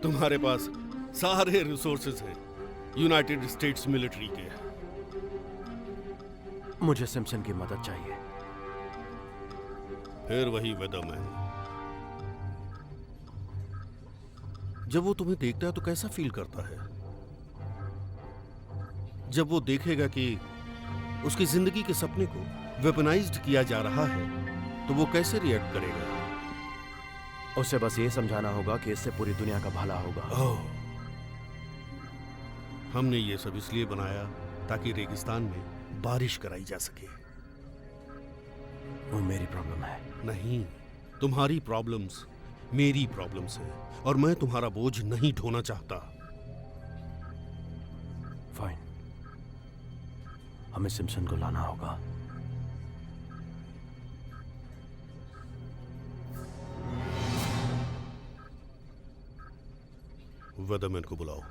तुम्हारे पास सारे रिसोर्सेज हैं यूनाइटेड स्टेट्स मिलिट्री के। मुझे सिम्पसन की मदद चाहिए। फिर वही वेदरमैन। जब वो तुम्हें देखता है तो कैसा फील करता है? जब वो देखेगा कि उसकी जिंदगी के सपने को वेपनाइज्ड किया जा रहा है तो वो कैसे रिएक्ट करेगा? उसे बस ये समझाना होगा कि इससे पूरी दुनिया का भला होगा। हमने ये सब इसलिए बनाया ताकि रेगिस्तान में बारिश कराई जा सके। वो मेरी प्रॉब्लम है। नहीं, तुम्हारी प्रॉब्लम्स मेरी प्रॉब्लम्स हैं, और मैं तुम्हारा बोझ नहीं ढोना चाहता। हमें सिम्पसन को लाना होगा। वेदरमैन को बुलाओ।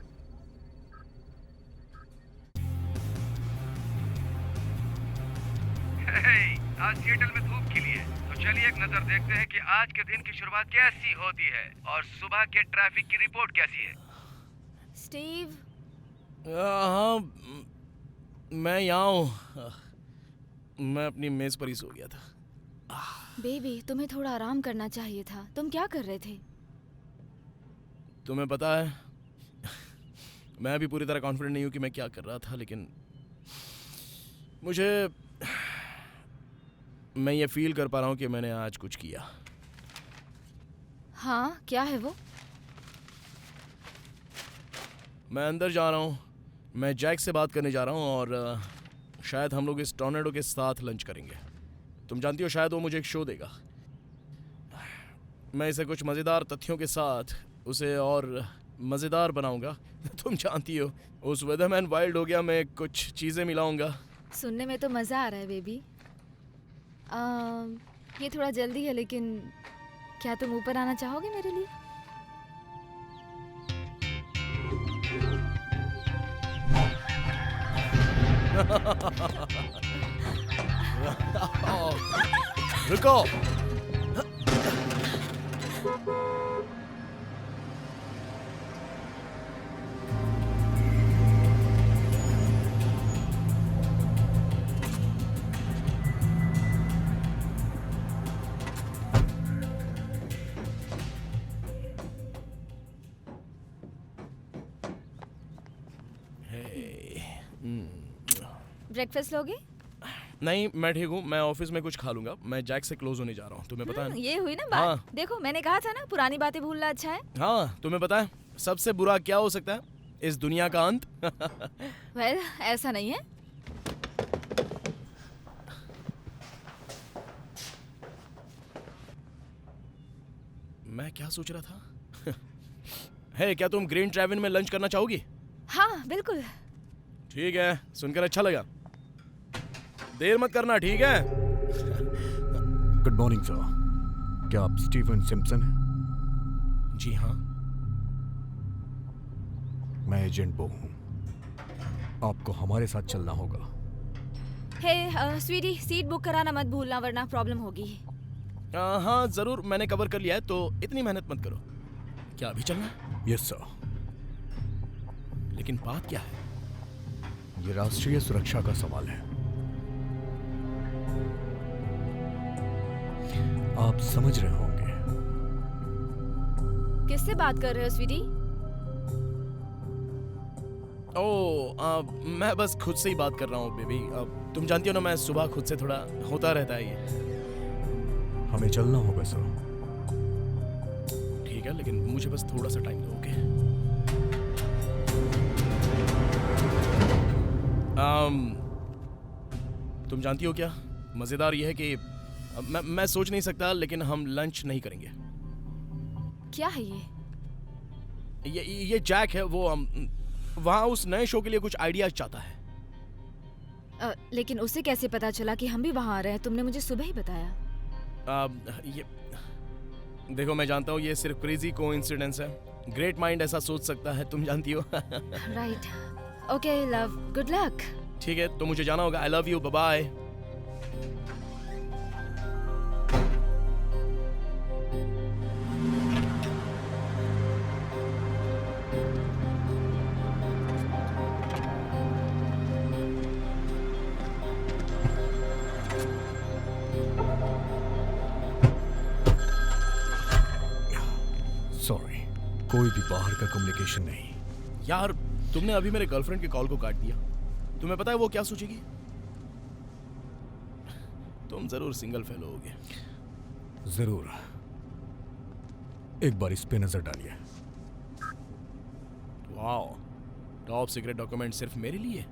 आज सिएटल में धूप खिली है, तो चलिए एक नजर देखते हैं कि आज के दिन की शुरुआत कैसी होती है और सुबह के ट्रैफिक की रिपोर्ट कैसी है। स्टीव, हाँ, मैं यहाँ हूँ। मैं अपनी मेज पर ही सो गया था। बेबी, तुम्हें थोड़ा आराम करना चाहिए था। तुम क्या कर रहे थे? तुम्हें पता है, मैं अभी पूरी तरह कॉन्फिडेंट नहीं हूँ कि मैं क्या कर रहा था, लेकिन मैं ये फील कर पा रहा हूँ कि मैंने आज कुछ किया। हाँ, क्या है वो? मैं अंदर जा रहा हूँ, मैं जैक से बात करने जा रहा हूँ और शायद हम लोग इस टॉर्नेडो के साथ लंच करेंगे। तुम जानती हो, शायद वो मुझे एक शो देगा। मैं इसे कुछ मज़ेदार तथ्यों के साथ उसे और मज़ेदार बनाऊंगा। तुम जानती हो, उस वेदरमैन वाइल्ड हो गया मैं कुछ चीज़ें मिलाऊंगा। सुनने में तो मज़ा आ रहा है बेबी। ये थोड़ा जल्दी है, लेकिन क्या तुम ऊपर आना चाहोगे मेरे लिए? रुको। ब्रेकफास्ट लोगे? नहीं, मैं ठीक हूँ। मैं ऑफिस में कुछ खा लूंगा। मैं जैक से क्लोज होने जा रहा हूँ, तुम्हें पता है ना? ये हुई ना बात। हाँ। देखो, मैंने कहा था ना, पुरानी बातें भूलना अच्छा है। हाँ, तुम्हें पता है सबसे बुरा क्या हो सकता है? इस दुनिया का अंत। वेल, ऐसा नहीं है। मैं क्या सोच रहा था? हे, क्या तुम ग्रीन ट्रैविन में लंच करना चाहोगी? हाँ, बिल्कुल। ठीक है, सुनकर अच्छा लगा। देर मत करना, ठीक है? Good morning sir. क्या आप स्टीवन सिम्पसन हैं? जी हाँ। मैं एजेंट बो हूँ। आपको हमारे साथ चलना होगा। हे स्वीटी, सीट बुक कराना मत भूलना, वरना प्रॉब्लम होगी। हाँ जरूर, मैंने कवर कर लिया है, तो इतनी मेहनत मत करो। क्या अभी चलना है? Yes sir. लेकिन बात क्या है? ये राष्ट्रीय सुरक्षा का सवाल है। आप समझ रहे होंगे। किससे बात कर रहे हो स्वीटी? मैं बस खुद से ही बात कर रहा हूँ बेबी। तुम जानती हो ना, मैं सुबह खुद से थोड़ा होता रहता है ये। हमें चलना होगा सर। ठीक है, लेकिन मुझे बस थोड़ा सा टाइम दोगे? तुम जानती हो क्या मजेदार ये है कि मैं सोच नहीं सकता, लेकिन हम लंच नहीं करेंगे। क्या है ये जैक है, वो वहाँ उस नए शो के लिए कुछ आइडियाज चाहता है। लेकिन उसे कैसे पता चला कि हम भी वहाँ आ रहे हैं? तुमने मुझे सुबह ही बताया। ये देखो, मैं जानता हूँ ये सिर्फ क्रेजी कोइंसिडेंस है। ग्रेट माइंड ऐसा सोच सकता है, तुम जानती हो। Right. Okay love, good luck. ठीक है, तो मुझे जाना होगा। I love you, bye bye. Sorry, कोई भी बाहर का कम्युनिकेशन नहीं। यार, तुमने अभी मेरे गर्लफ्रेंड के कॉल को काट दिया। तुम्हें पता है वो क्या सोचेगी? तुम जरूर सिंगल फेलो होगे। जरूर। एक बार इस पे नजर डालिए। वाओ, टॉप सीक्रेट डॉक्यूमेंट सिर्फ मेरे लिए।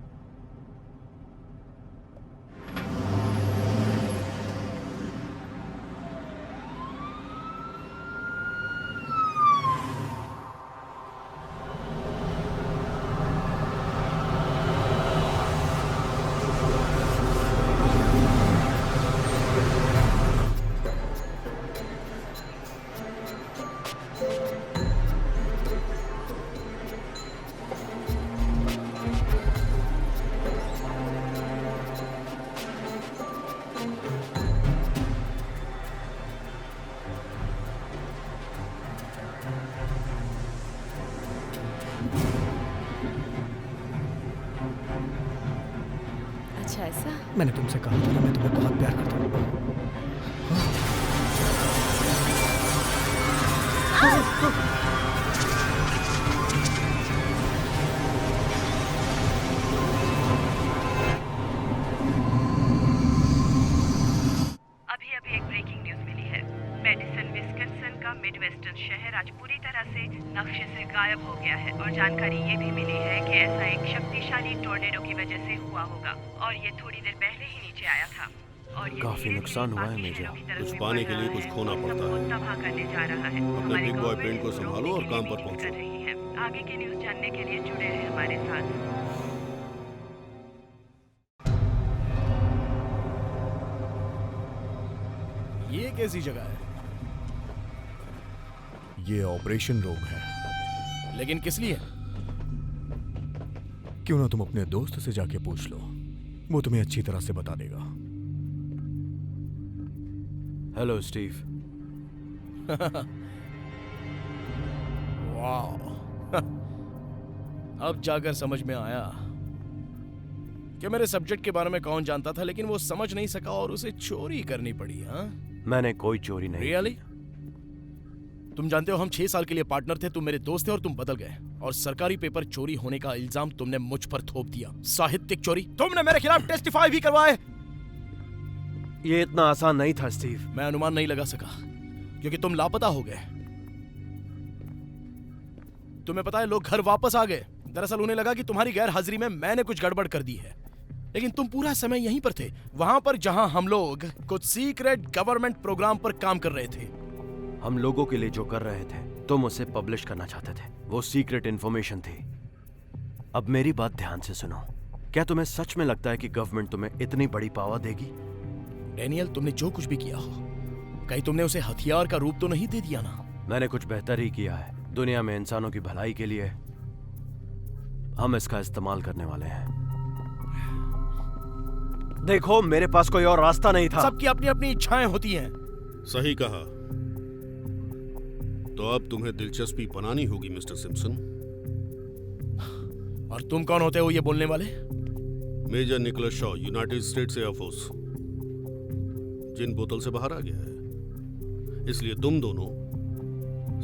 अच्छा ऐसा? मैंने तुमसे कहा था ना, मैं तुम्हें बहुत प्यार करता हूँ। अभी एक ब्रेकिंग न्यूज मिली है। मेडिसन विस्कन्सन का मिडवेस्टर्न शहर आज पूरी तरह से नक्शे से गायब हो गया है और जानकारी ये भी मिली है कि ऐसा एक शक्तिशाली टोर्नेडो की वजह से हुआ होगा और ये थोड़ी देर पहले ही नीचे आया था। और ये काफी नुकसान हुआ है मेजर। कुछ पाने के लिए कुछ खोना पड़ता है। तबाह करने जा रहा है। अपने हमारी बिग बॉय गवर्नमेंट पेंट को इसको संभालो और रोकने काम की पर कोशिश पहुंचो। कर रही है। आगे की न्यूज जानने के लिए जुड़े रहे हमारे साथ। ये कैसी जगह है? ये ऑपरेशन रूम है। लेकिन किस लिए? क्यों ना तुम अपने दोस्त से जाके पूछ लो, वो तुम्हें अच्छी तरह से बता देगा। Hello Steve. वाह, अब जाकर समझ में आया कि मेरे सब्जेक्ट के बारे में कौन जानता था, लेकिन वो समझ नहीं सका और उसे चोरी करनी पड़ी। हाँ, मैंने कोई चोरी नहीं। रियली? तुम जानते हो हम 6 साल के लिए पार्टनर थे, तुम मेरे दोस्त थे और तुम बदल गए और सरकारी पेपर चोरी होने का इल्जाम तुमने मुझ पर थोप दिया। साहित्यिक चोरी, तुमने मेरे खिलाफ टेस्टिफाई भी करवाए। ये इतना आसान नहीं था स्टीव। मैं अनुमान नहीं लगा सका क्योंकि तुम लापता हो गए। तुम्हें पता है, लोग घर वापस आ गए। दरअसल उन्हें लगा कि तुम्हारी गैर हाजिरी में मैंने कुछ गड़बड़ कर दी है, लेकिन तुम पूरा समय यहीं पर थे, वहां पर जहां हम लोग कुछ सीक्रेट गवर्नमेंट प्रोग्राम पर काम कर रहे थे। हम लोगों के लिए जो कर रहे थे तुम उसे पब्लिश करना चाहते थे। वो सीक्रेट इंफॉर्मेशन थी। अब मेरी बात ध्यान से सुनो। क्या तुम्हें सच में लगता है कि गवर्नमेंट तुम्हें इतनी बड़ी पावर देगी? डैनियल, तुमने जो कुछ भी किया हो, कहीं तुमने उसे हथियार का रूप तो नहीं दे दिया ना? मैंने कुछ बेहतर ही किया है। दुनिया में इंसानों की भलाई के लिए हम इसका इस्तेमाल करने वाले हैं। देखो, मेरे पास कोई और रास्ता नहीं था। सबकी अपनी अपनी इच्छाएं होती हैं। सही कहा। तो अब तुम्हें दिलचस्पी बनानी होगी मिस्टर सिम्पसन। और तुम कौन होते हो ये बोलने वाले? Major Nicholas Shaw, United States air force. जिन बोतल से बाहर आ गया है, इसलिए तुम दोनों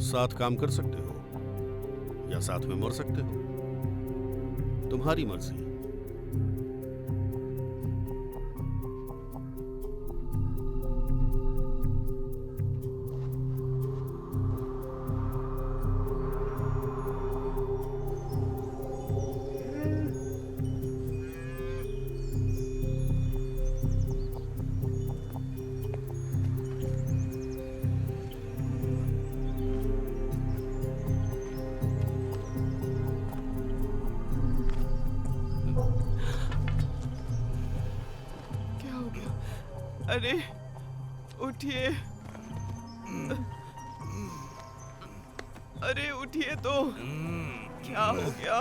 साथ काम कर सकते हो या साथ में मर सकते हो, तुम्हारी मर्जी। अरे उठिए, अरे उठिए तो, क्या हो गया?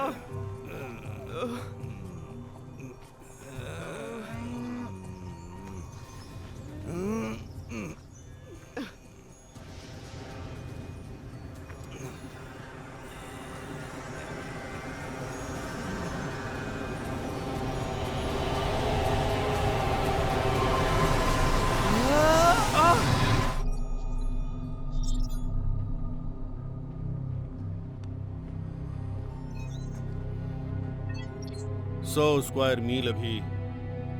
सौ स्क्वायर मील अभी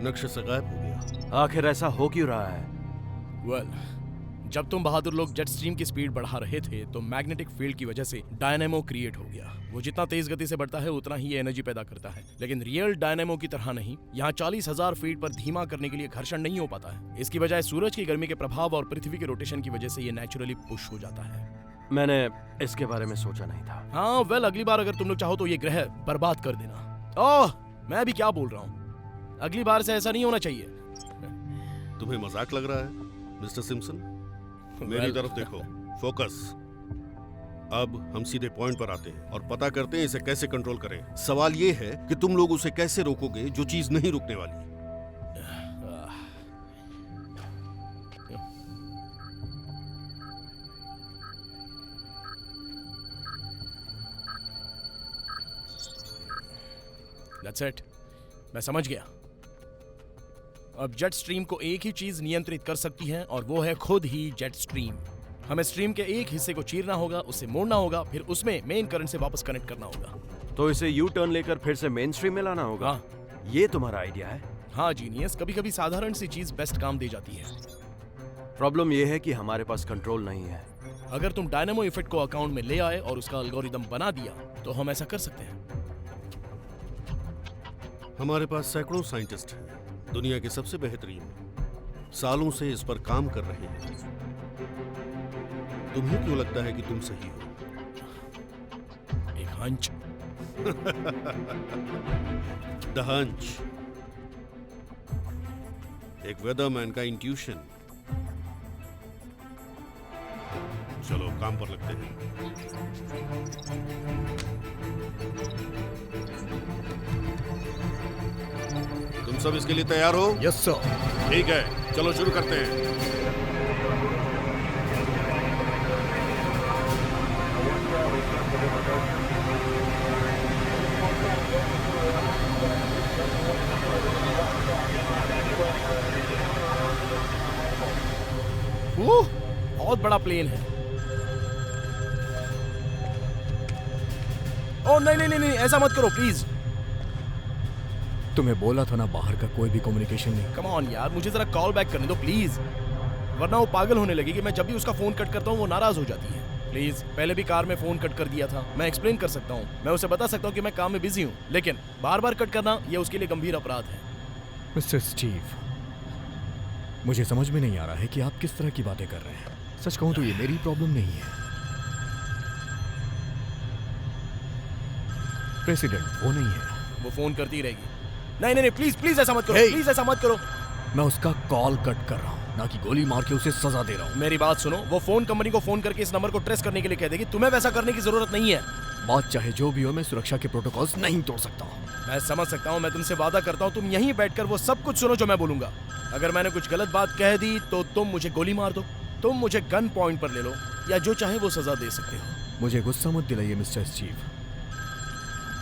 नक्शे से गायब हो गया। आखिर ऐसा हो क्यों रहा है? वेल, जब तुम बहादुर लोग जेट स्ट्रीम की स्पीड बढ़ा रहे थे तो मैग्नेटिक फील्ड की वजह से डायनेमो क्रिएट हो गया। वो जितना तेज गति से बढ़ता है उतना ही एनर्जी पैदा करता है, लेकिन रियल डायनेमो की तरह नहीं। यहाँ 40,000 फीट पर धीमा करने के लिए घर्षण नहीं हो पाता है। इसकी बजाय सूरज की गर्मी के प्रभाव और पृथ्वी के रोटेशन की वजह से ये नेचुरली पुश हो जाता है। मैंने इसके बारे में सोचा नहीं था। हाँ, वेल, अगली बार अगर तुम लोग चाहो तो ये ग्रह बर्बाद कर देना। ओह, मैं भी क्या बोल रहा हूँ, अगली बार से ऐसा नहीं होना चाहिए। तुम्हें मजाक लग रहा है मिस्टर सिम्पसन? मेरी तरफ देखो, फोकस। अब हम सीधे पॉइंट पर आते हैं और पता करते हैं इसे कैसे कंट्रोल करें। सवाल ये है कि तुम लोग उसे कैसे रोकोगे जो चीज नहीं रुकने वाली। That's it. मैं समझ गया। अब जेट स्ट्रीम को एक ही चीज नियंत्रित कर सकती है और वो है खुद ही जेट स्ट्रीम। हमें स्ट्रीम के एक हिस्से को चीरना होगा, उसे मोड़ना होगा, फिर उसमें मेन करंट से वापस कनेक्ट करना होगा। तो इसे यू टर्न लेकर फिर से मेन स्ट्रीम में लाना होगा। हाँ। ये तुम्हारा आइडिया है? हाँ जीनियस, कभी कभी साधारण सी चीज बेस्ट काम दे जाती है। प्रॉब्लम ये है कि हमारे पास कंट्रोल नहीं है। अगर तुम डायनामो इफेक्ट को अकाउंट में ले आए और उसका एल्गोरिदम बना दिया तो हम ऐसा कर सकते हैं। हमारे पास सैकड़ों साइंटिस्ट हैं, दुनिया के सबसे बेहतरीन, सालों से इस पर काम कर रहे हैं। तुम्हें क्यों लगता है कि तुम सही हो? एक हंच। द हंच, एक वेदरमैन का इंट्यूशन। चलो काम पर लगते हैं। तुम सब इसके लिए तैयार हो? Yes sir. ठीक है, चलो शुरू करते हैं। बहुत बड़ा प्लेन है। ओ नहीं नहीं नहीं नहीं, ऐसा मत करो प्लीज। तुम्हें बोला था ना बाहर का कोई भी कम्युनिकेशन नहीं। कम ऑन यार, मुझे जरा कॉल बैक करने दो प्लीज, वरना वो पागल होने लगेगी। मैं जब भी उसका फोन कट करता हूँ वो नाराज हो जाती है। प्लीज, पहले भी कार में फोन कट कर दिया था। मैं एक्सप्लेन कर सकता हूँ, मैं उसे बता सकता हूँ कि मैं काम में बिजी हूँ, लेकिन बार बार कट करना ये उसके लिए गंभीर अपराध है। मिस्टर स्टीव, मुझे समझ में नहीं आ रहा है कि आप किस तरह की बातें कर रहे हैं। सच कहूं तो ये मेरी प्रॉब्लम नहीं है। प्रेसिडेंट वो नहीं है। वो फोन करती रहेगी। नहीं नहीं नहीं, प्लीज प्लीज ऐसा मत करो, प्लीज ऐसा मत करो। मैं उसका कॉल कट कर रहा हूँ, ना कि गोली मार के उसे सजा दे रहा हूँ। मेरी बात सुनो, वो फोन कंपनी को फोन करके इस नंबर को ट्रेस करने के लिए कह देगी। तुम्हें वैसा करने की जरूरत नहीं है। बात चाहे जो भी हो, मैं सुरक्षा के प्रोटोकॉल्स नहीं तोड़ सकता हूँ। मैं समझ सकता हूँ, मैं तुमसे वादा करता हूँ तुम यहीं बैठकर वो सब कुछ सुनो जो मैं बोलूंगा। अगर मैंने कुछ गलत बात कह दी तो तुम मुझे गोली मार दो, तुम मुझे गन पॉइंट पर ले लो, या जो चाहे वो सजा दे सकते हो। मुझे गुस्सा मत दिलाइए मिस्टर स्टीव।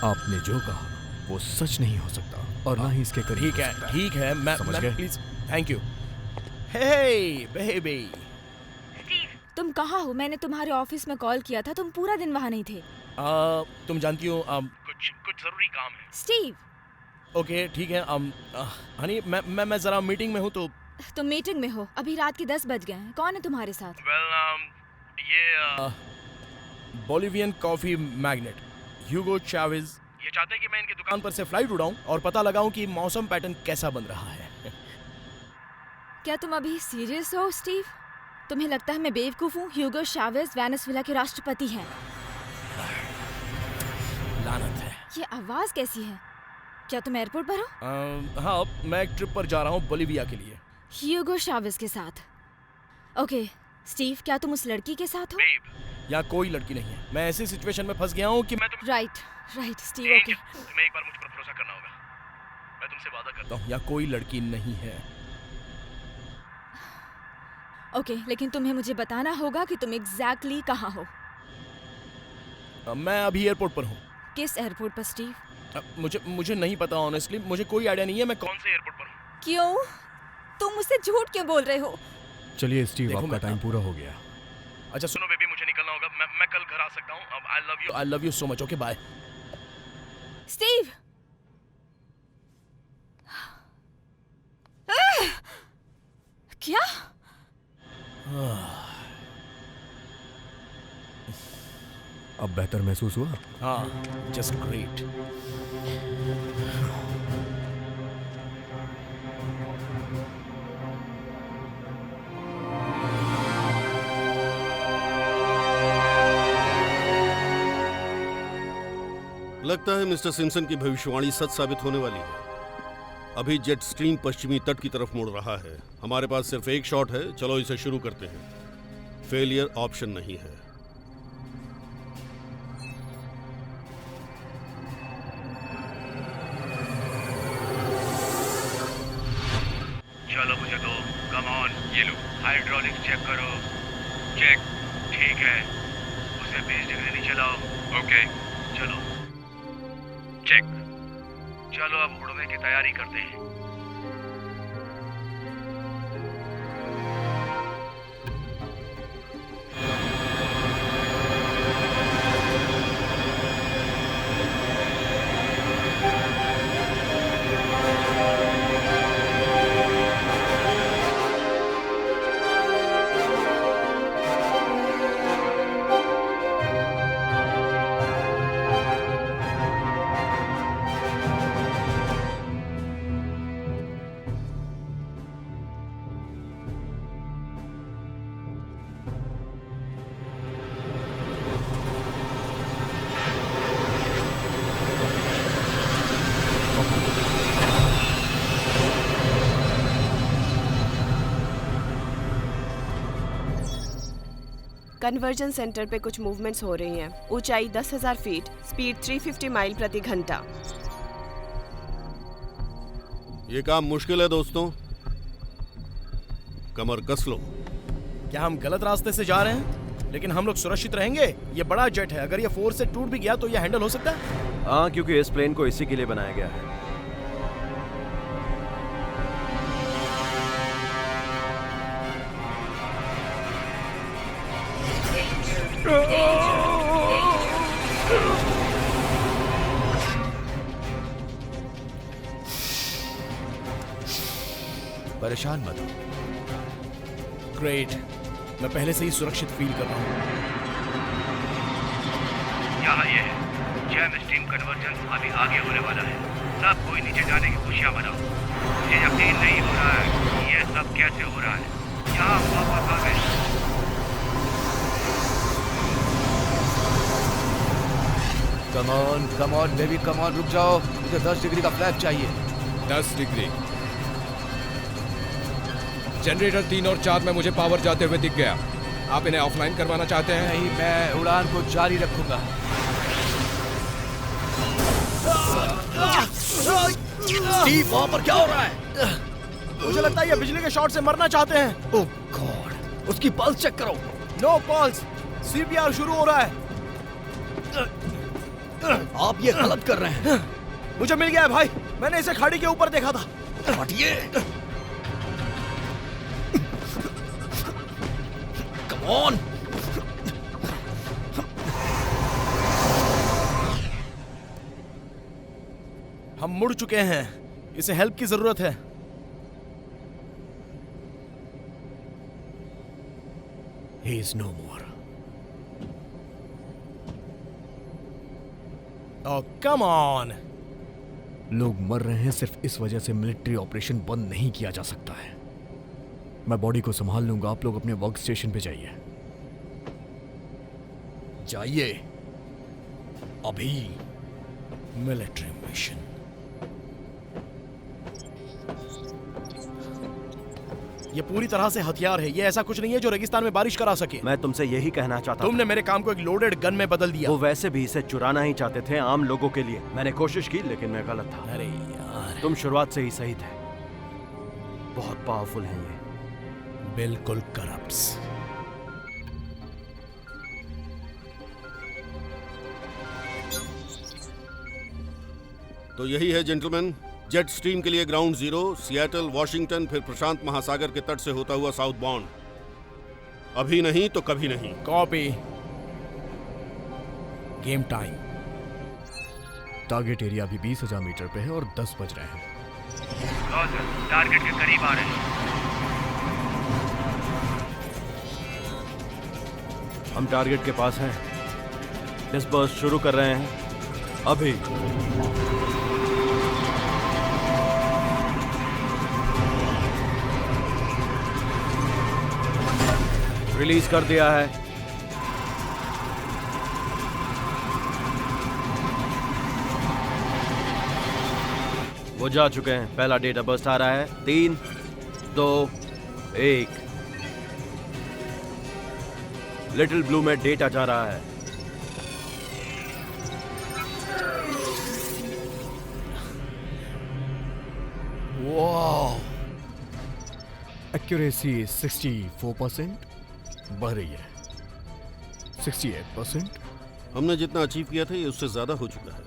आपने जो कहा वो सच नहीं हो सकता और ना ही इसके करीब। ठीक है, मैं please, thank you. Hey baby. Steve, तुम कहाँ हो? मैंने तुम्हारे ऑफिस में कॉल किया था, तुम पूरा दिन वहाँ नहीं थे। तुम जानती हो कुछ जरूरी काम है। स्टीव। ओके ठीक है। हनी, मैं जरा मीटिंग में हूँ तो। तुम मीटिंग में हो? अभी रात के 10 बज गए हैं। कौन है तुम्हारे साथ? ये बोलिवियन कॉफी मैग्नेट ह्यूगो चावेज ये चाहते हैं कि मैं इनकी दुकान पर से फ्लाइट उड़ाऊं और पता लगाऊं कि मौसम पैटर्न कैसा बन रहा है। क्या तुम अभी सीरियस हो स्टीव? तुम्हें लगता है मैं बेवकूफ हूँ? ह्यूगो चावेज वेनेजुएला के राष्ट्रपति हैं। लानत है। ये आवाज कैसी है? क्या तुम एयरपोर्ट पर हो? हाँ, मैं एक ट्रिप पर जा रहा हूँ बोलिविया के लिए। ह्यूगो चावेज के साथ? ओके स्टीव, क्या तुम उस लड़की के साथ हो? यहाँ कोई लड़की नहीं है। मैं ऐसी सिचुएशन में फंस गया हूँ कि मैं राइट स्टीव। ओके, तुम्हें एक बार मुझ पर भरोसा करना होगा। मैं तुमसे वादा करता हूँ यहाँ कोई लड़की नहीं है। ओके, लेकिन तुम्हें मुझे बताना होगा कि तुम एग्जैक्टली कहाँ हो। मैं अभी एयरपोर्ट पर हूँ। किस एयरपोर्ट पर स्टीव? मुझे नहीं पता ऑनेस्टली, मुझे कोई आइडिया नहीं है मैं कौन से एयरपोर्ट पर हूँ। क्यों? तुम मुझसे झूठ क्यों बोल रहे हो? चलिए स्टीव, आपका टाइम पूरा हो गया। अच्छा सुनो बेबी, मुझे निकलना होगा। मैं कल घर आ सकता हूँ। अब I love you so much. Okay bye. Steve. क्या? अब बेहतर महसूस हुआ? हाँ, जस्ट ग्रेट। लगता है मिस्टर सिम्पसन की भविष्यवाणी सच साबित होने वाली है। अभी जेट स्ट्रीम पश्चिमी तट की तरफ मुड़ रहा है। हमारे पास सिर्फ एक शॉट है, चलो इसे शुरू करते हैं। फेलियर ऑप्शन नहीं है। चलो मुझे दो, कम ऑन। ये लो, हाइड्रोलिक्स चेक करो। चेक, ठीक है। उसे 20 डिग्री नीचे लाओ। ओके, चलो चेक। चलो अब उड़ने की तैयारी करते हैं। कन्वर्जन सेंटर पे कुछ मूवमेंट्स हो रही हैं। ऊंचाई 10,000 फीट, स्पीड 350 माइल प्रति घंटा। ये काम मुश्किल है दोस्तों, कमर कस लो। क्या हम गलत रास्ते से जा रहे हैं? लेकिन हम लोग सुरक्षित रहेंगे। ये बड़ा जेट है, अगर ये फोर्स से टूट भी गया तो ये हैंडल हो सकता है। हाँ, क्योंकि इस प्लेन को इसी के लिए बनाया गया है। परेशान मत हो। ग्रेट, मैं पहले से ही सुरक्षित फील कर रहा हूँ। यहाँ ये है, जैम स्ट्रीम कन्वर्जन अभी आगे होने वाला है। सब कोई नीचे जाने की खुशियाँ मनाओ। मुझे यकीन नहीं हो रहा है कि ये सब कैसे हो रहा है। यहाँ वापस आ गए। Come on baby, come on, रुक जाओ। मुझे 10 डिग्री का फ्लैप चाहिए। 10 डिग्री। जनरेटर 3 और 4 में मुझे पावर जाते हुए दिख गया। आप इन्हें ऑफलाइन करवाना चाहते हैं? नहीं, मैं उड़ान को जारी रखूंगा। स्टीव, वहाँ पर क्या हो रहा है? मुझे लगता है ये बिजली के शॉट से मरना चाहते हैं। ओह गॉड, उसकी पल्स चेक करो। नो पल्स, सीपीआर शुरू हो रहा है। आप ये गलत कर रहे हैं। मुझे मिल गया है भाई, मैंने इसे खाड़ी के ऊपर देखा था। हटिए। Come on. हम मुड़ चुके हैं, इसे हेल्प की जरूरत है। He is no more. Oh, come on! लोग मर रहे हैं सिर्फ इस वजह से मिलिट्री ऑपरेशन बंद नहीं किया जा सकता है। मैं बॉडी को संभाल लूंगा, आप लोग अपने वर्क स्टेशन पे जाइए। जाइए अभी। Military mission. ये पूरी तरह से हथियार है। ये ऐसा कुछ नहीं है जो रेगिस्तान में बारिश करा सके। मैं तुमसे यही कहना चाहता तुमने मेरे काम को एक लोडेड गन में बदल दिया। वो वैसे भी इसे चुराना ही चाहते थे आम लोगों के लिए। मैंने कोशिश की लेकिन मैं गलत था। अरे यार, तुम शुरुआत से ही सही थे। बहुत पावरफुल हैं ये। बिल्कुल करप्ट्स। तो यही है जेंटलमैन, जेट स्ट्रीम के लिए ग्राउंड जीरो, सिएटल, वॉशिंगटन, फिर प्रशांत महासागर के तट से होता हुआ साउथ बाउंड। अभी नहीं तो कभी नहीं। Copy. Game time. Target area अभी 20,000 मीटर पे है और 10 बज रहे हैं। टारगेट के करीब आ रहे हैं। हम टारगेट के पास हैं। डिस्पर्स शुरू कर रहे हैं अभी। रिलीज कर दिया है। वो जा चुके हैं। पहला डेटा बस्ट आ रहा है। 3, 2, 1। लिटिल ब्लू में डेटा जा रहा है। वाह, एक्यूरेसी 64% बढ़ रही है। 68%। हमने जितना अचीव किया था ये उससे ज्यादा हो चुका है।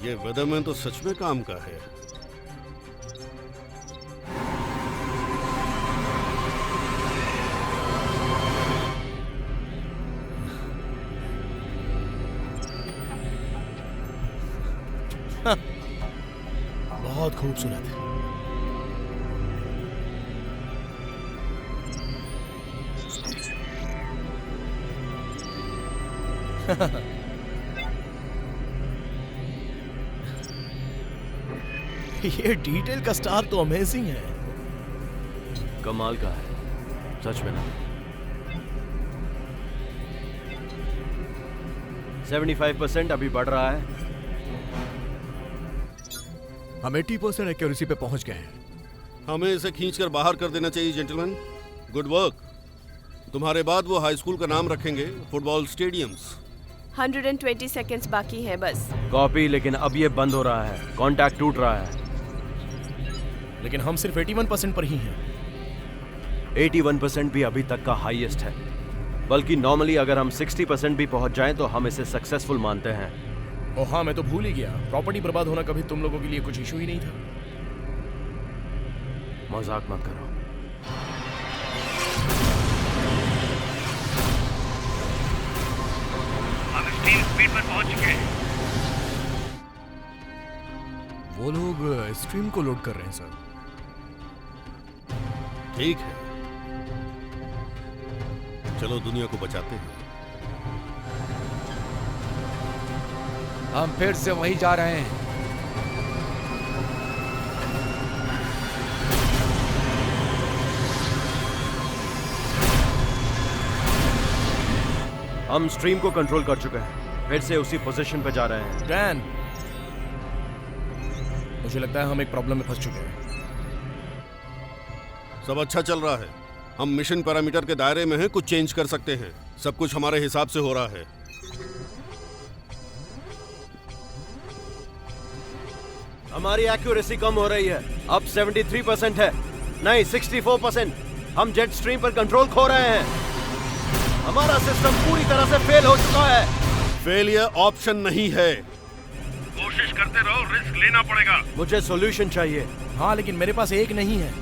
ये वेदरमैन तो सच में काम का है। बहुत खूबसूरत। ये डिटेल का स्टार तो अमेजिंग है। कमाल का है सच में ना। 75% अभी बढ़ रहा है। हम 80% एक्यूरेसी पे पहुंच गए हैं। हमें इसे खींचकर बाहर कर देना चाहिए जेंटलमैन। Good work. तुम्हारे बाद वो हाई स्कूल का नाम रखेंगे फुटबॉल स्टेडियम्स। 120 सेकेंड्स बाकी है बस। कॉपी, लेकिन अब ये बंद हो रहा है, कांटेक्ट टूट रहा है। लेकिन हम सिर्फ 81% पर ही हैं। 81% भी अभी तक का हाईएस्ट है, बल्कि नॉर्मली अगर हम 60% भी पहुंच जाएं तो हम इसे सक्सेसफुल मानते हैं। ओह हाँ, मैं तो भूल ही गया, प्रॉपर्टी बर्बाद होना कभी तुम लोगों के लिए कुछ इशू ही नहीं था। मजाक मत करो। हम स्टीम स्पीड पर पहुंच चुके हैं। वो लोग स्ट्रीम को लोड कर रहे हैं सर। ठीक है, चलो दुनिया को बचाते हैं। हम फिर से वहीं जा रहे हैं। हम स्ट्रीम को कंट्रोल कर चुके हैं, फिर से उसी पोजीशन पे जा रहे हैं। डैन, मुझे लगता है हम एक प्रॉब्लम में फंस चुके हैं। सब अच्छा चल रहा है। हम मिशन पैरामीटर के दायरे में हैं, कुछ चेंज कर सकते हैं। सब कुछ हमारे हिसाब से हो रहा है। हमारी एक्यूरेसी कम हो रही है, अब 73% है, नहीं 64%। हम जेट स्ट्रीम पर कंट्रोल खो रहे हैं। हमारा सिस्टम पूरी तरह से फेल हो चुका है। फेलियर ऑप्शन नहीं है। कोशिश करते रहो, रिस्क लेना पड़ेगा। मुझे सॉल्यूशन चाहिए। हाँ, लेकिन मेरे पास एक नहीं है।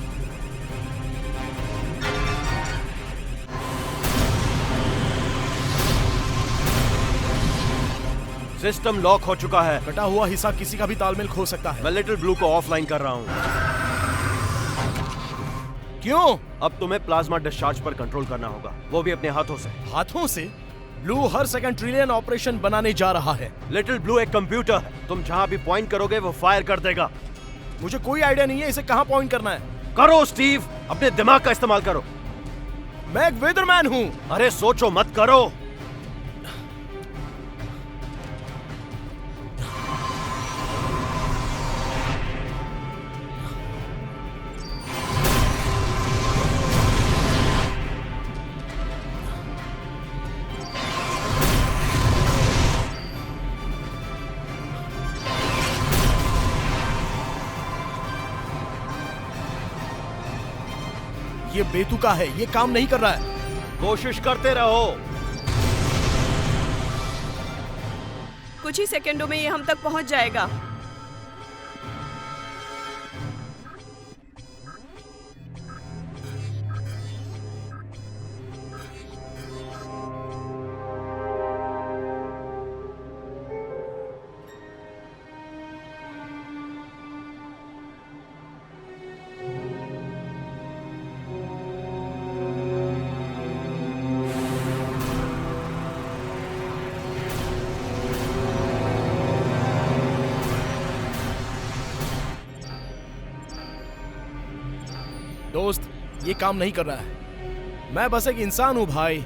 सिस्टम लॉक हो चुका है। कटा हुआ हिस्सा किसी का भी तालमेल खो सकता है। मैं लिटिल ब्लू को ऑफलाइन कर रहा हूँ। क्यों? अब तुम्हें प्लाज्मा डिस्चार्ज पर कंट्रोल करना होगा, वो भी अपने हाथों से। हाथों से? ब्लू हर सेकंड ट्रिलियन ऑपरेशन बनाने जा रहा है। लिटिल ब्लू एक कंप्यूटर है, तुम जहाँ भी पॉइंट करोगे वो फायर कर देगा। मुझे कोई आइडिया नहीं है इसे कहाँ पॉइंट करना है। करो स्टीव, अपने दिमाग का इस्तेमाल करो। मैं एक वेदरमैन हूँ। अरे सोचो मत, करो। ये बेतुका है, ये काम नहीं कर रहा है। कोशिश करते रहो। कुछ ही सेकंडों में ये हम तक पहुंच जाएगा। दोस्त, ये काम नहीं कर रहा है। मैं बस एक इंसान हूँ भाई।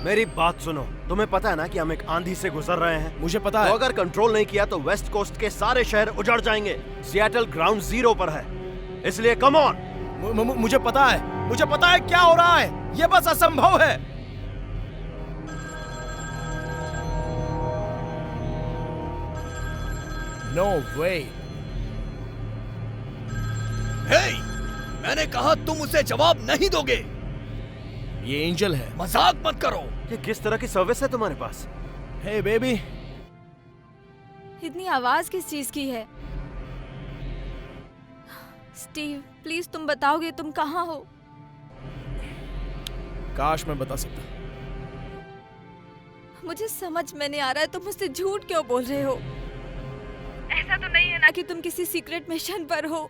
मेरी बात सुनो, तुम्हें पता है ना कि हम एक आंधी से गुजर रहे हैं। मुझे पता है। तो अगर कंट्रोल नहीं किया तो वेस्ट कोस्ट के सारे शहर उजड़ जाएंगे। सिएटल ग्राउंड जीरो पर है, इसलिए कम ऑन। मुझे पता है, मुझे पता है क्या हो रहा है। ये बस असंभव है। नो वे। हे, मैंने कहा तुम उसे जवाब नहीं दोगे। ये एंजल है। मजाक मत करो। ये किस तरह की सर्विस है तुम्हारे पास? हे बेबी। इतनी आवाज किस चीज की है? स्टीव, प्लीज तुम बताओगे तुम कहाँ हो? काश मैं बता सकता। मुझे समझ में नहीं आ रहा है तुम मुझसे झूठ क्यों बोल रहे हो। ऐसा तो नहीं है ना कि तुम किसी सीक्रेट मिशन पर हो?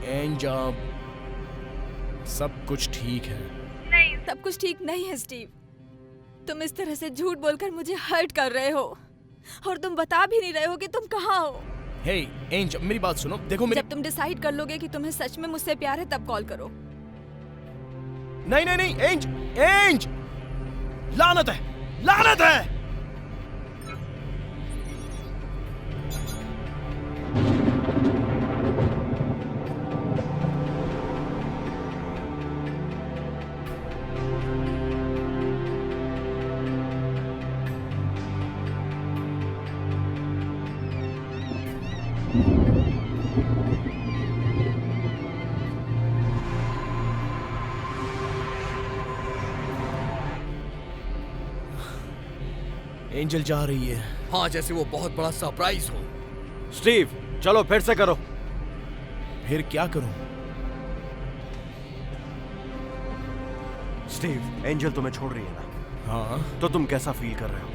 एंजल, सब कुछ ठीक है। नहीं, सब कुछ ठीक नहीं है स्टीव। तुम इस तरह से झूठ बोलकर मुझे हर्ट कर रहे हो और तुम बता भी नहीं रहे हो कि तुम कहाँ हो। हे एंजल, मेरी बात सुनो। देखो मेरी... जब तुम डिसाइड कर लोगे कि तुम्हें सच में मुझसे प्यार है तब कॉल करो। नहीं नहीं नहीं, एंज, लानत है, लानत है। एंजल जा रही है। हाँ, जैसे वो बहुत बड़ा सरप्राइज हो। स्टीव, चलो फिर से करो। फिर क्या करूं? स्टीव, एंजल तुम्हें छोड़ रही है ना? हाँ। तो तुम कैसा फील कर रहे हो?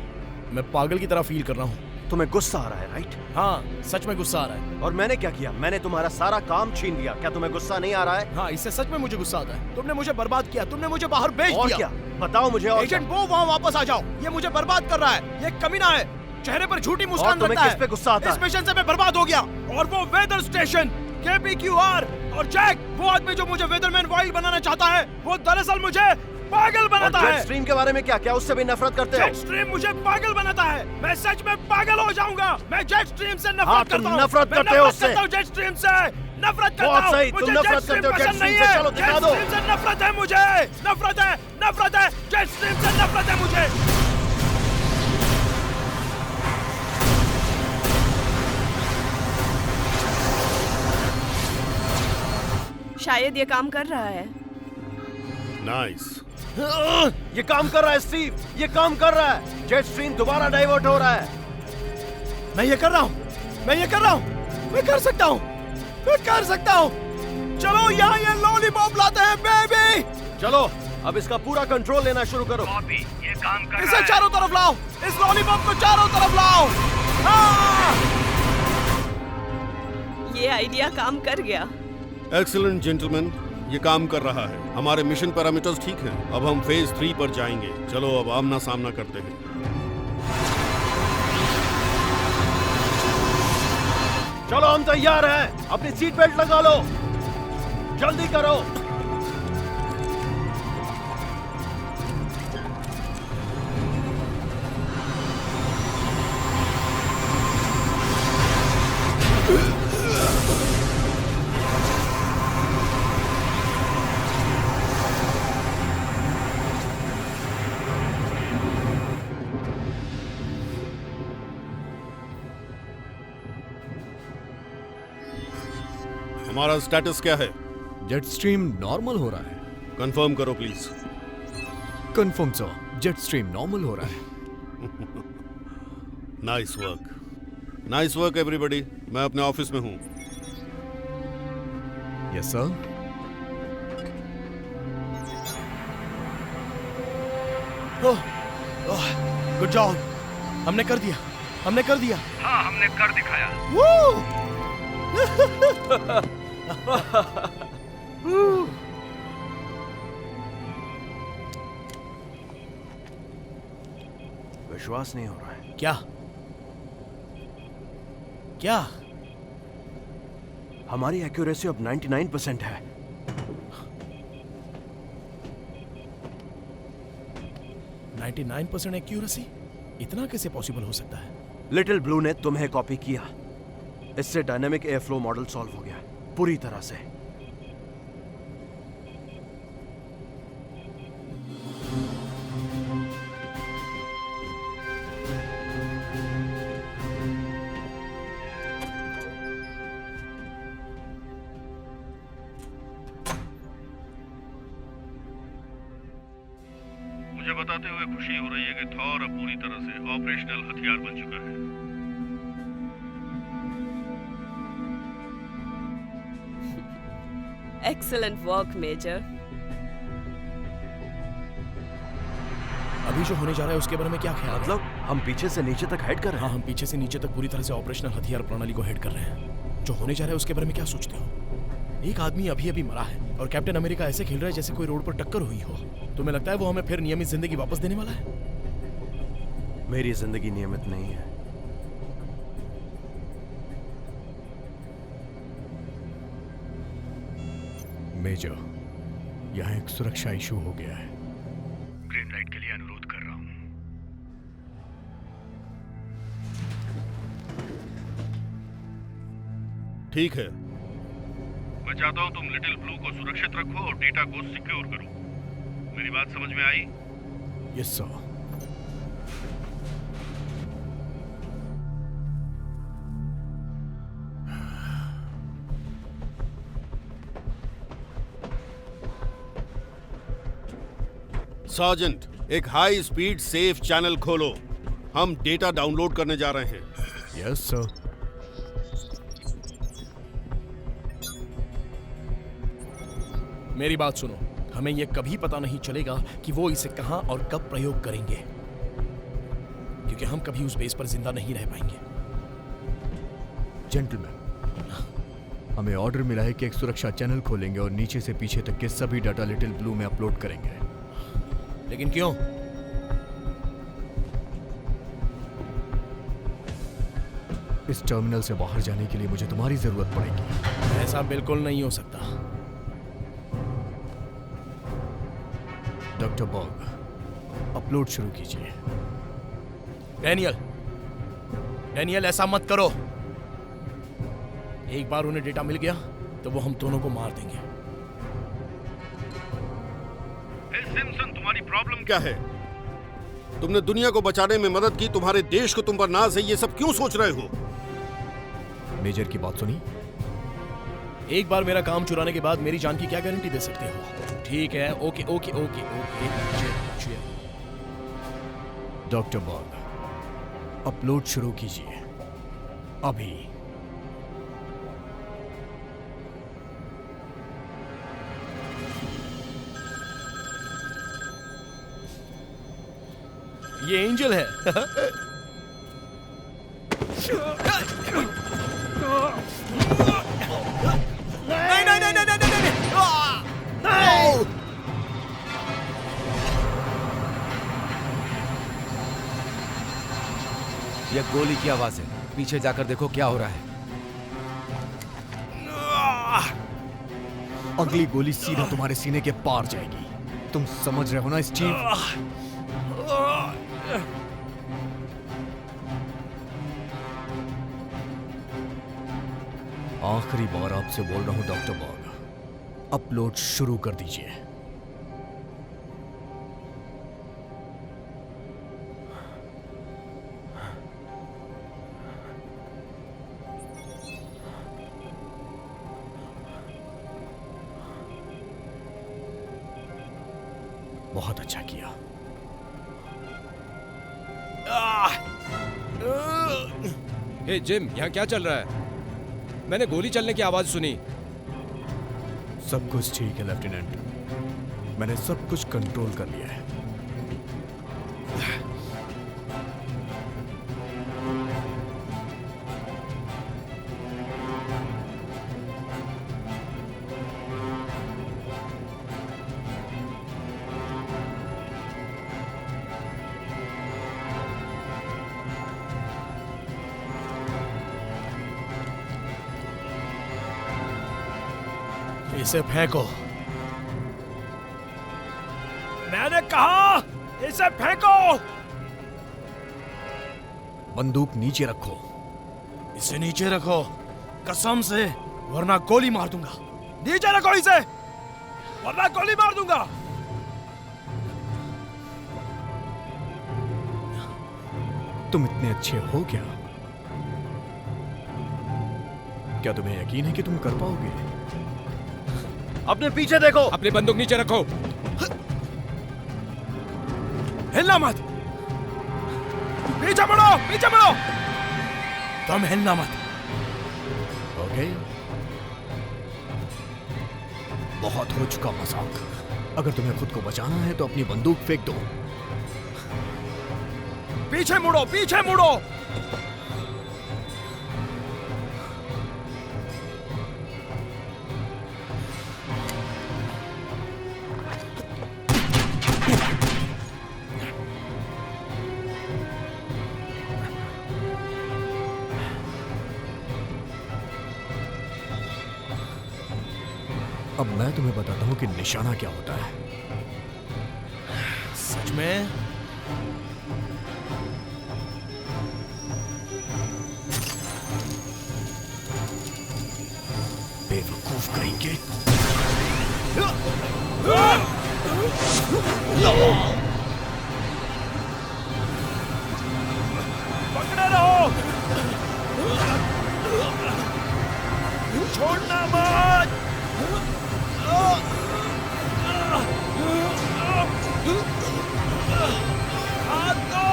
मैं पागल की तरह फील कर रहा हूँ। तुम्हें गुस्सा आ रहा है, राइट? हाँ, सच में गुस्सा आ रहा है। और मैंने क्या किया? मैंने तुम्हारा सारा काम छीन लिया। क्या तुम्हें गुस्सा नहीं आ रहा है? हाँ, इससे सच में मुझे गुस्सा आता है। तुमने मुझे बर्बाद किया, तुमने मुझे बाहर भेज दिया। और क्या? बताओ मुझे। और एजेंट वो, वहाँ वापस आ जाओ। ये मुझे बर्बाद कर रहा है। ये कमीना है। चेहरे पर झूठी मुस्कान तुम्हें रखता है। किस पे गुस्सा आता है? इस मिशन से मैं बर्बाद हो गया। और वो वेदर स्टेशन, KPQR और जैक, वो आदमी जो मुझे वेदरमैन वाइल्ड बनाना चाहता है, वो दरअसल मुझे पागल बनाता है। जेट स्ट्रीम के बारे में क्या उससे भी नफरत करते हो? जेट स्ट्रीम मुझे पागल बनाता है। मैं सच में पागल हो जाऊंगा। मैं जेट स्ट्रीम से नफरत करता हूँ। नफरत करते हो उससे? जेट स्ट्रीम से नफरत करता हूँ। बहुत सही, तुम नफरत करते हो जेट स्ट्रीम से। चलो दिखा दो। जेट स्ट्रीम से नफरत है मुझे। नफरत है, नफरत है। जेट स्ट्रीम से नफरत है मुझे। शायद ये काम कर रहा है। नाइस। ये काम कर रहा है स्टीव, ये काम कर रहा है। जेट स्ट्रीम दोबारा डाइवर्ट हो रहा है। मैं ये कर रहा हूँ, मैं ये कर रहा हूँ। मैं कर सकता हूँ, मैं कर सकता हूँ। चलो यहाँ ये लॉलीपॉप लाते हैं बेबी। चलो अब इसका पूरा कंट्रोल लेना शुरू करो। कॉपी, ये काम कर रहा इसे है। चारों तरफ लाओ। इस लॉलीपॉप को चारों तरफ लाओ। हाँ! ये आइडिया काम कर गया। एक्सीलेंट जेंटलमैन, ये काम कर रहा है। हमारे मिशन पैरामीटर्स ठीक हैं। अब हम फेज 3 पर जाएंगे। चलो अब आमना सामना करते हैं। चलो हम तैयार हैं। अपनी सीट बेल्ट लगा लो, जल्दी करो। हमारा स्टेटस क्या है? जेट स्ट्रीम नॉर्मल हो रहा है। कंफर्म करो please. Confirm sir, jet stream normal हो रहा है। Nice work, nice work everybody. मैं अपने ऑफिस में हूँ। Yes sir. Good job. हमने कर दिया, हमने कर दिया। हाँ, हमने कर दिखाया। विश्वास नहीं हो रहा है। क्या क्या? हमारी एक्यूरेसी अब 99% है। एक्यूरेसी? इतना कैसे पॉसिबल हो सकता है? लिटिल ब्लू ने तुम्हें कॉपी किया। इससे dynamic air flow model solve हो गया पूरी तरह से। मुझे बताते हुए खुशी हो रही है कि थॉर अब पूरी तरह से ऑपरेशनल हथियार बन चुका है। Excellent work major. अभी जो होने जा रहा है उसके बारे में क्या ख्याल है? मतलब हम पीछे से नीचे तक हेड कर रहे हैं? हाँ, हम पीछे से नीचे तक पूरी तरह से ऑपरेशनल हथियार प्रणाली को हेड कर रहे हैं। जो होने जा रहा है उसके बारे में क्या सोचते हो? एक आदमी अभी अभी मरा है और कैप्टन अमेरिका ऐसे खेल रहा है जैसे कोई रोड पर टक्कर हुई हो। तुम्हें लगता है वो हमें फिर नियमित जिंदगी वापस देने वाला है? मेरी जिंदगी नियमित नहीं है। मेजर, यहाँ एक सुरक्षा इशू हो गया है। ग्रीन लाइट के लिए अनुरोध कर रहा हूँ। ठीक है। मैं चाहता हूँ तुम लिटिल ब्लू को सुरक्षित रखो और डेटा को सिक्योर करो। मेरी बात समझ में आई? Yes sir. सार्जेंट, एक हाई स्पीड सेफ चैनल खोलो। हम डेटा डाउनलोड करने जा रहे हैं। Yes sir. मेरी बात सुनो, हमें यह कभी पता नहीं चलेगा कि वो इसे कहां और कब प्रयोग करेंगे, क्योंकि हम कभी उस बेस पर जिंदा नहीं रह पाएंगे। जेंटलमैन, हमें ऑर्डर मिला है कि एक सुरक्षा चैनल खोलेंगे और नीचे से पीछे तक के सभी डाटा लिटिल ब्लू में अपलोड करेंगे। लेकिन क्यों? इस टर्मिनल से बाहर जाने के लिए मुझे तुम्हारी जरूरत पड़ेगी। ऐसा बिल्कुल नहीं हो सकता। डॉक्टर बॉग, अपलोड शुरू कीजिए। डैनियल, ऐसा मत करो। एक बार उन्हें डेटा मिल गया तो वो हम दोनों को मार देंगे। सिम्पसन, तुम्हारी प्रॉब्लम क्या है? तुमने दुनिया को बचाने में मदद की, तुम्हारे देश को तुम पर नाज है, ये सब क्यों सोच रहे हो? मेजर की बात सुनी? एक बार मेरा काम चुराने के बाद मेरी जान की क्या गारंटी दे सकते हो? ठीक है, okay okay okay okay. Doctor Bog, upload शुरू कीजिए अभी। ये एंजल है। नहीं नहीं नहीं नहीं नहीं नहीं। यह गोली की आवाज है, पीछे जाकर देखो क्या हो रहा है। अगली गोली सीधा तुम्हारे सीने के पार जाएगी। तुम समझ रहे हो ना स्टीव? आखिरी बार आपसे बोल रहा हूं डॉक्टर बॉग, अपलोड शुरू कर दीजिए। बहुत अच्छा किया। हे जिम, यहाँ क्या चल रहा है? मैंने गोली चलने की आवाज सुनी। सब कुछ ठीक है लेफ्टिनेंट, मैंने सब कुछ कंट्रोल कर लिया है। इसे फेंको। मैंने कहा इसे फेंको। बंदूक नीचे रखो। इसे नीचे रखो, कसम से, वरना गोली मार दूंगा। नीचे रखो इसे, वरना गोली मार दूंगा। तुम इतने अच्छे हो क्या? क्या तुम्हें यकीन है कि तुम कर पाओगे? अपने पीछे देखो। अपनी बंदूक नीचे रखो। हिलना मत। पीछे मुड़ो, पीछे मुड़ो। तुम हिलना मत। ओके, बहुत हो चुका मजाक। अगर तुम्हें खुद को बचाना है तो अपनी बंदूक फेंक दो। पीछे मुड़ो, पीछे मुड़ो। अब मैं तुम्हें बताता हूं कि निशाना क्या होता है। सच में? बेवकूफ कहेंगे। पकड़े रहो, छोड़ना मत। हाथ दो।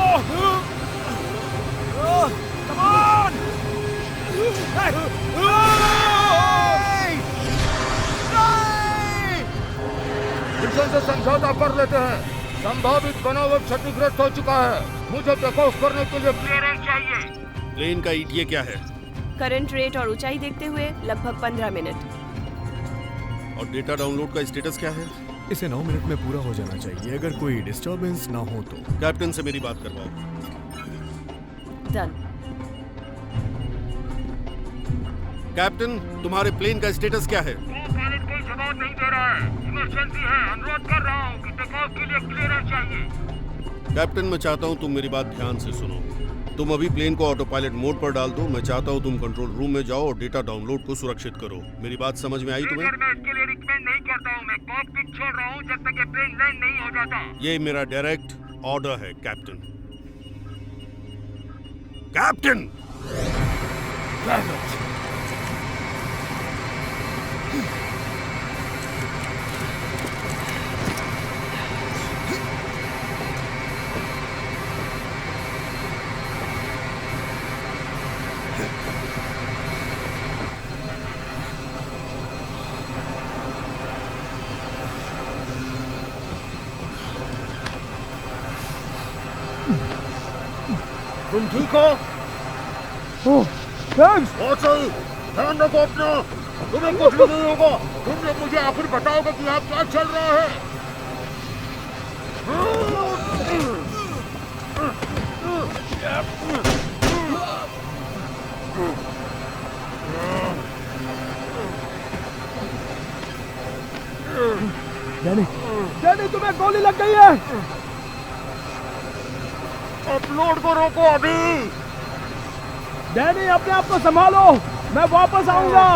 मिशन से समझौता कर लेते हैं। संभावित बनावट क्षतिग्रस्त हो चुका है। मुझे टेक ऑफ करने के लिए क्लियरेंस चाहिए। प्लेन का ETA क्या है? करंट रेट और ऊंचाई देखते हुए लगभग 15 मिनट। और डेटा डाउनलोड का स्टेटस क्या है? इसे 9 मिनट में पूरा हो जाना चाहिए, अगर कोई डिस्टरबेंस ना हो तो। कैप्टन से मेरी बात करवाओ। डन। कैप्टन, तुम्हारे प्लेन का स्टेटस क्या है? पायलट कोई जवाब नहीं दे रहा है। इमरजेंसी है। अनुरोध कर रहा हूँ कि टेक ऑफ के लिए क्लियरेंस चाहिए। कैप्टन, मैं चाहता हूँ तुम मेरी बात ध्यान से सुनो। तुम अभी प्लेन को ऑटो पायलट मोड पर डाल दो। मैं चाहता हूँ तुम कंट्रोल रूम में जाओ और डेटा डाउनलोड को सुरक्षित करो। मेरी बात समझ में आई तुम्हें? मैं इसके लिए रिकमेंड नहीं करता हूँ। मैं कॉकपिट छोड़ रहा हूँ जब तक ये प्लेन लैंड नहीं हो जाता। ये मेरा डायरेक्ट ऑर्डर है कैप्टन। कैप्टन! तुम ठीक हो? चल, ध्यान रखो अपना। तुम्हें कुछ भी नहीं होगा। तुम लोग मुझे आखिर बताओगे कि आप क्या चल रहा है। डैनी तुम्हें गोली लग गई है। अपलोड को रोको अभी। डैनी अपने आप को संभालो, मैं वापस आऊंगा।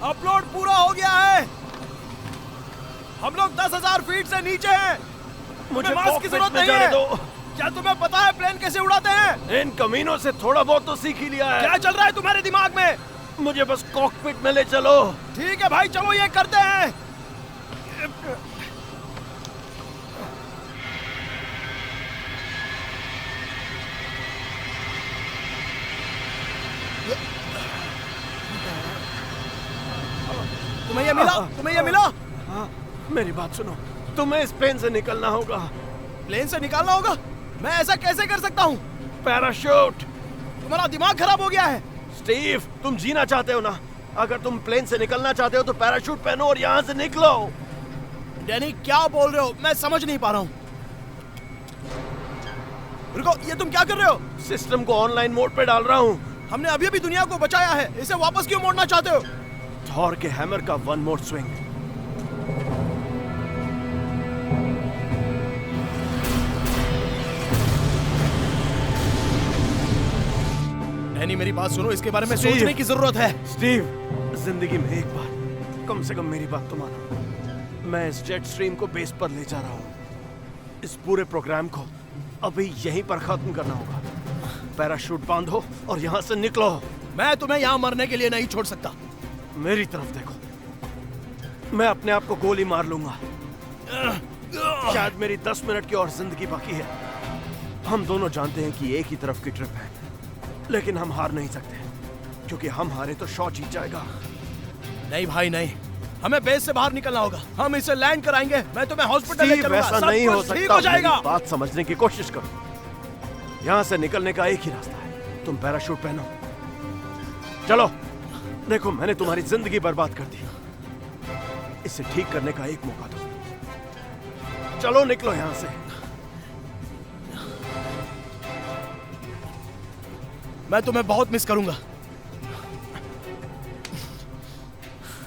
अपलोड पूरा हो गया है। हम लोग 10,000 फीट से नीचे हैं। मुझे मास्क की जरूरत नहीं है। क्या तुम्हें पता है प्लेन कैसे उड़ाते हैं? इन कमीनों से थोड़ा बहुत तो सीख ही लिया है। क्या चल रहा है तुम्हारे दिमाग में? मुझे बस कॉकपिट में ले चलो। ठीक है भाई, चलो ये करते हैं। तुम्हें ये मिला? तुम्हें ये मिला? मेरी बात सुनो, तुम्हें इस प्लेन से निकलना होगा। प्लेन से निकालना होगा? मैं ऐसा कैसे कर सकता हूँ? पैराशूट। तुम्हारा दिमाग खराब हो गया है। स्टीव, तुम जीना चाहते हो ना? अगर तुम प्लेन से निकलना चाहते हो तो पैराशूट पहनो और यहाँ से निकलो। डैनी क्या बोल रहे हो? मैं समझ नहीं पा रहा हूँ। रुको, ये तुम क्या कर रहे हो? सिस्टम को ऑनलाइन मोड पे डाल रहा हूँ। हमने अभी अभी दुनिया को बचाया है, इसे वापस क्यों मोड़ना चाहते हो? थॉर के हैमर का वन मोर स्विंग। डैनी मेरी बात सुनो, इसके बारे में सोचने की जरूरत है। स्टीव, जिंदगी में एक बार कम से कम मेरी बात तो मानो। मैं इस जेट स्ट्रीम को बेस पर ले जा रहा हूँ। इस पूरे प्रोग्राम को अभी यहीं पर खत्म करना होगा। पैराशूट बांधो और यहाँ से निकलो। मैं तुम्हें यहाँ मरने के लिए नहीं छोड़ सकता। मेरी तरफ देखो, मैं अपने आप को गोली मार लूंगा। शायद मेरी 10 मिनट की और जिंदगी बाकी है। हम दोनों जानते हैं कि एक ही तरफ की ट्रिप है, लेकिन हम हार नहीं सकते, क्योंकि हम हारे तो शॉ जीत जाएगा। नहीं भाई नहीं, हमें बेस से बाहर निकलना होगा। हम इसे लैंड कराएंगे। मैं तुम्हें हॉस्पिटल ले चलूंगा। ऐसा नहीं हो सकता। ठीक हो जाएगा। मेरी बात समझने की कोशिश करो। यहाँ से निकलने का एक ही रास्ता है, तुम पैराशूट पहनो। चलो, देखो मैंने तुम्हारी जिंदगी बर्बाद कर दी, इसे ठीक करने का एक मौका दो। चलो निकलो यहाँ से। मैं तुम्हें बहुत मिस करूंगा।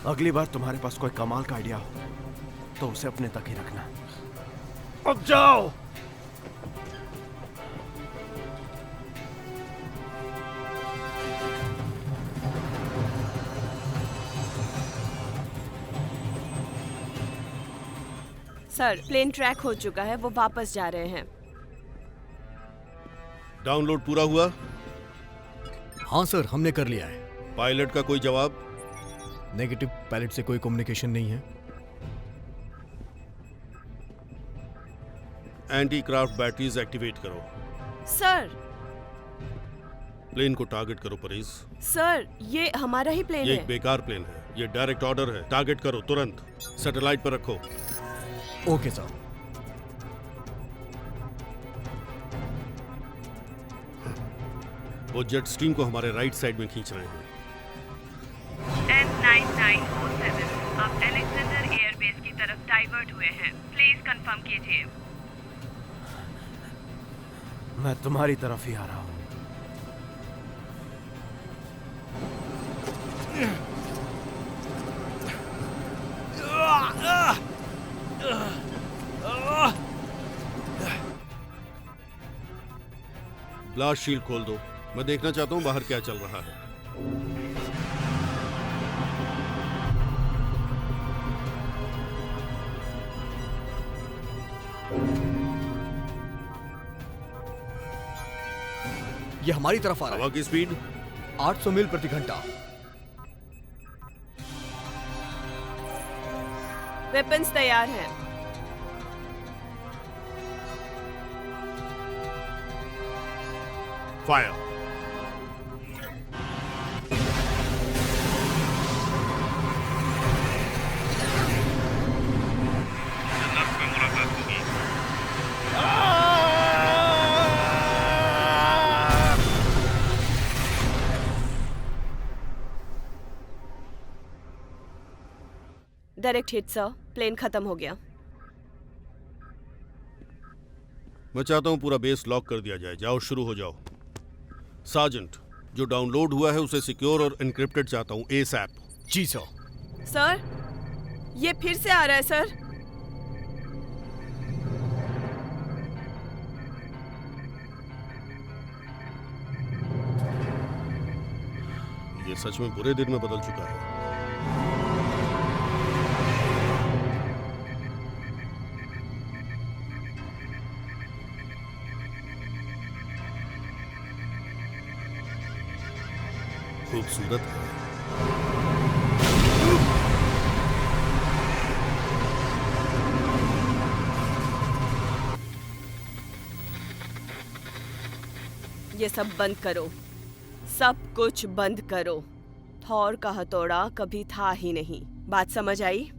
अगली बार तुम्हारे पास कोई कमाल का आइडिया हो तो उसे अपने तक ही रखना। अब जाओ। सर, प्लेन ट्रैक हो चुका है, वो वापस जा रहे हैं। डाउनलोड पूरा हुआ? हाँ सर, हमने कर लिया है। पायलट का कोई जवाब? नेगेटिव, पायलट से कोई कम्युनिकेशन नहीं है। एंटी क्राफ्ट बैटरीज एक्टिवेट करो। सर। प्लेन को टारगेट करो परेज। सर, ये हमारा ही प्लेन ये है। एक बेकार प्लेन है, ये डायरेक्ट ऑर्डर है। टारगेट करो तुरंत, सैटेलाइट पर रखो। Okay sir. वो जेट स्ट्रीम को हमारे राइट साइड में खींच रहे हैं। M9907, आप अलेक्जेंडर एयरबेस की तरफ डाइवर्ट हुए हैं। प्लीज कंफर्म कीजिए। मैं तुम्हारी तरफ ही आ रहा हूँ। ब्लास्ट शील्ड खोल दो, मैं देखना चाहता हूँ बाहर क्या चल रहा है। ये हमारी तरफ आ रहा है। हवा की स्पीड 800 मील प्रति घंटा। वेपन्स तैयार हैं। फायर। जन्नत में मुलाकात होगी। डायरेक्ट हिट सर, प्लेन खत्म हो गया। मैं चाहता हूँ पूरा बेस लॉक कर दिया जाए। जाओ, शुरू हो जाओ। सार्जेंट, जो डाउनलोड हुआ है उसे सिक्योर और एन्क्रिप्टेड चाहता हूँ एसएप। जी सर। सर, ये फिर से आ रहा है सर। ये सच में बुरे दिन में बदल चुका है। खूबसूरत है। ये सब बंद करो, सब कुछ बंद करो। थॉर का हथौड़ा कभी था ही नहीं। बात समझ आई?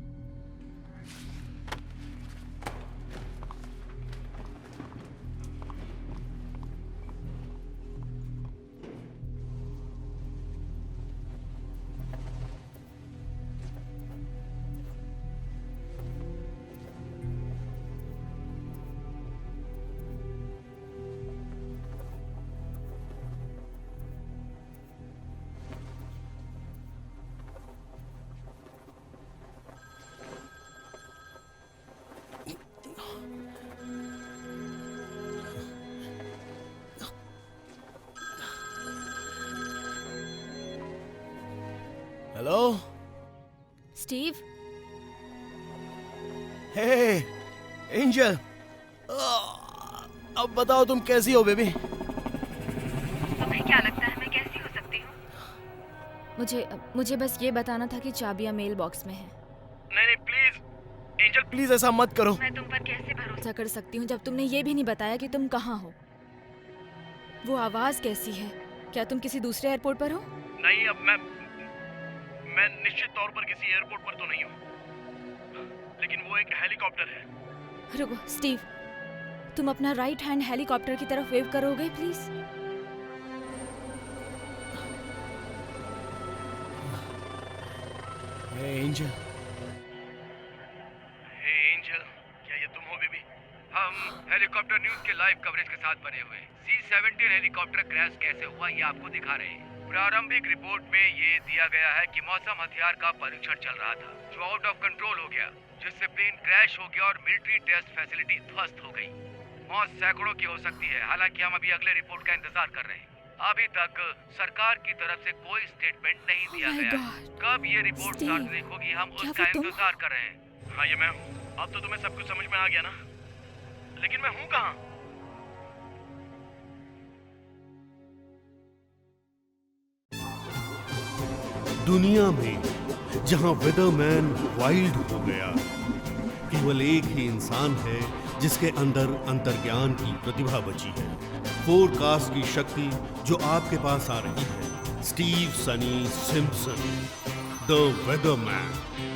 Hello Steve. हे एंजल, अब बताओ तुम कैसी हो बेबी? तुम्हें क्या लगता है मैं कैसी हो सकती हूँ? मुझे बस ये बताना था कि चाबियां मेल बॉक्स में है। नहीं नहीं प्लीज एंजल, प्लीज ऐसा मत करो। मैं तुम पर कैसे भरोसा कर सकती हूँ जब तुमने ये भी नहीं बताया कि तुम कहाँ हो। वो आवाज कैसी है? क्या तुम किसी दूसरे एयरपोर्ट पर हो? नहीं, अब मैं निश्चित तौर पर किसी एयरपोर्ट पर तो नहीं हूँ, लेकिन वो एक हेलीकॉप्टर है। रुको स्टीव, तुम अपना राइट हैंड हेलीकॉप्टर की तरफ वेव करोगे प्लीज? एंजल, क्या ये तुम हो बेबी? हम हेलीकॉप्टर न्यूज के लाइव कवरेज के साथ बने हुए C-17 हेलीकॉप्टर क्रैश कैसे हुआ ये आपको दिखा रहे हैं। प्रारंभिक रिपोर्ट में ये दिया गया है कि मौसम हथियार का परीक्षण चल रहा था जो आउट ऑफ कंट्रोल हो गया, जिससे प्लेन क्रैश हो गया और मिलिट्री टेस्ट फैसिलिटी ध्वस्त हो गई। मौत सैकड़ों की हो सकती है। हालांकि हम अभी अगले रिपोर्ट का इंतजार कर रहे हैं। अभी तक सरकार की तरफ से कोई स्टेटमेंट नहीं दिया गया। कब ये रिपोर्ट सार्वजनिक होगी हम उसका इंतजार कर रहे हैं। हाँ, ये मैं हूँ। अब तो तुम्हें सब कुछ समझ में आ गया ना? लेकिन मैं हूं कहां? दुनिया में जहां वेदरमैन वाइल्ड हो गया, केवल एक ही इंसान है जिसके अंदर अंतर्ज्ञान की प्रतिभा बची है, फोरकास्ट की शक्ति जो आपके पास आ रही है। Steve Sunny Simpson, the वेदरमैन।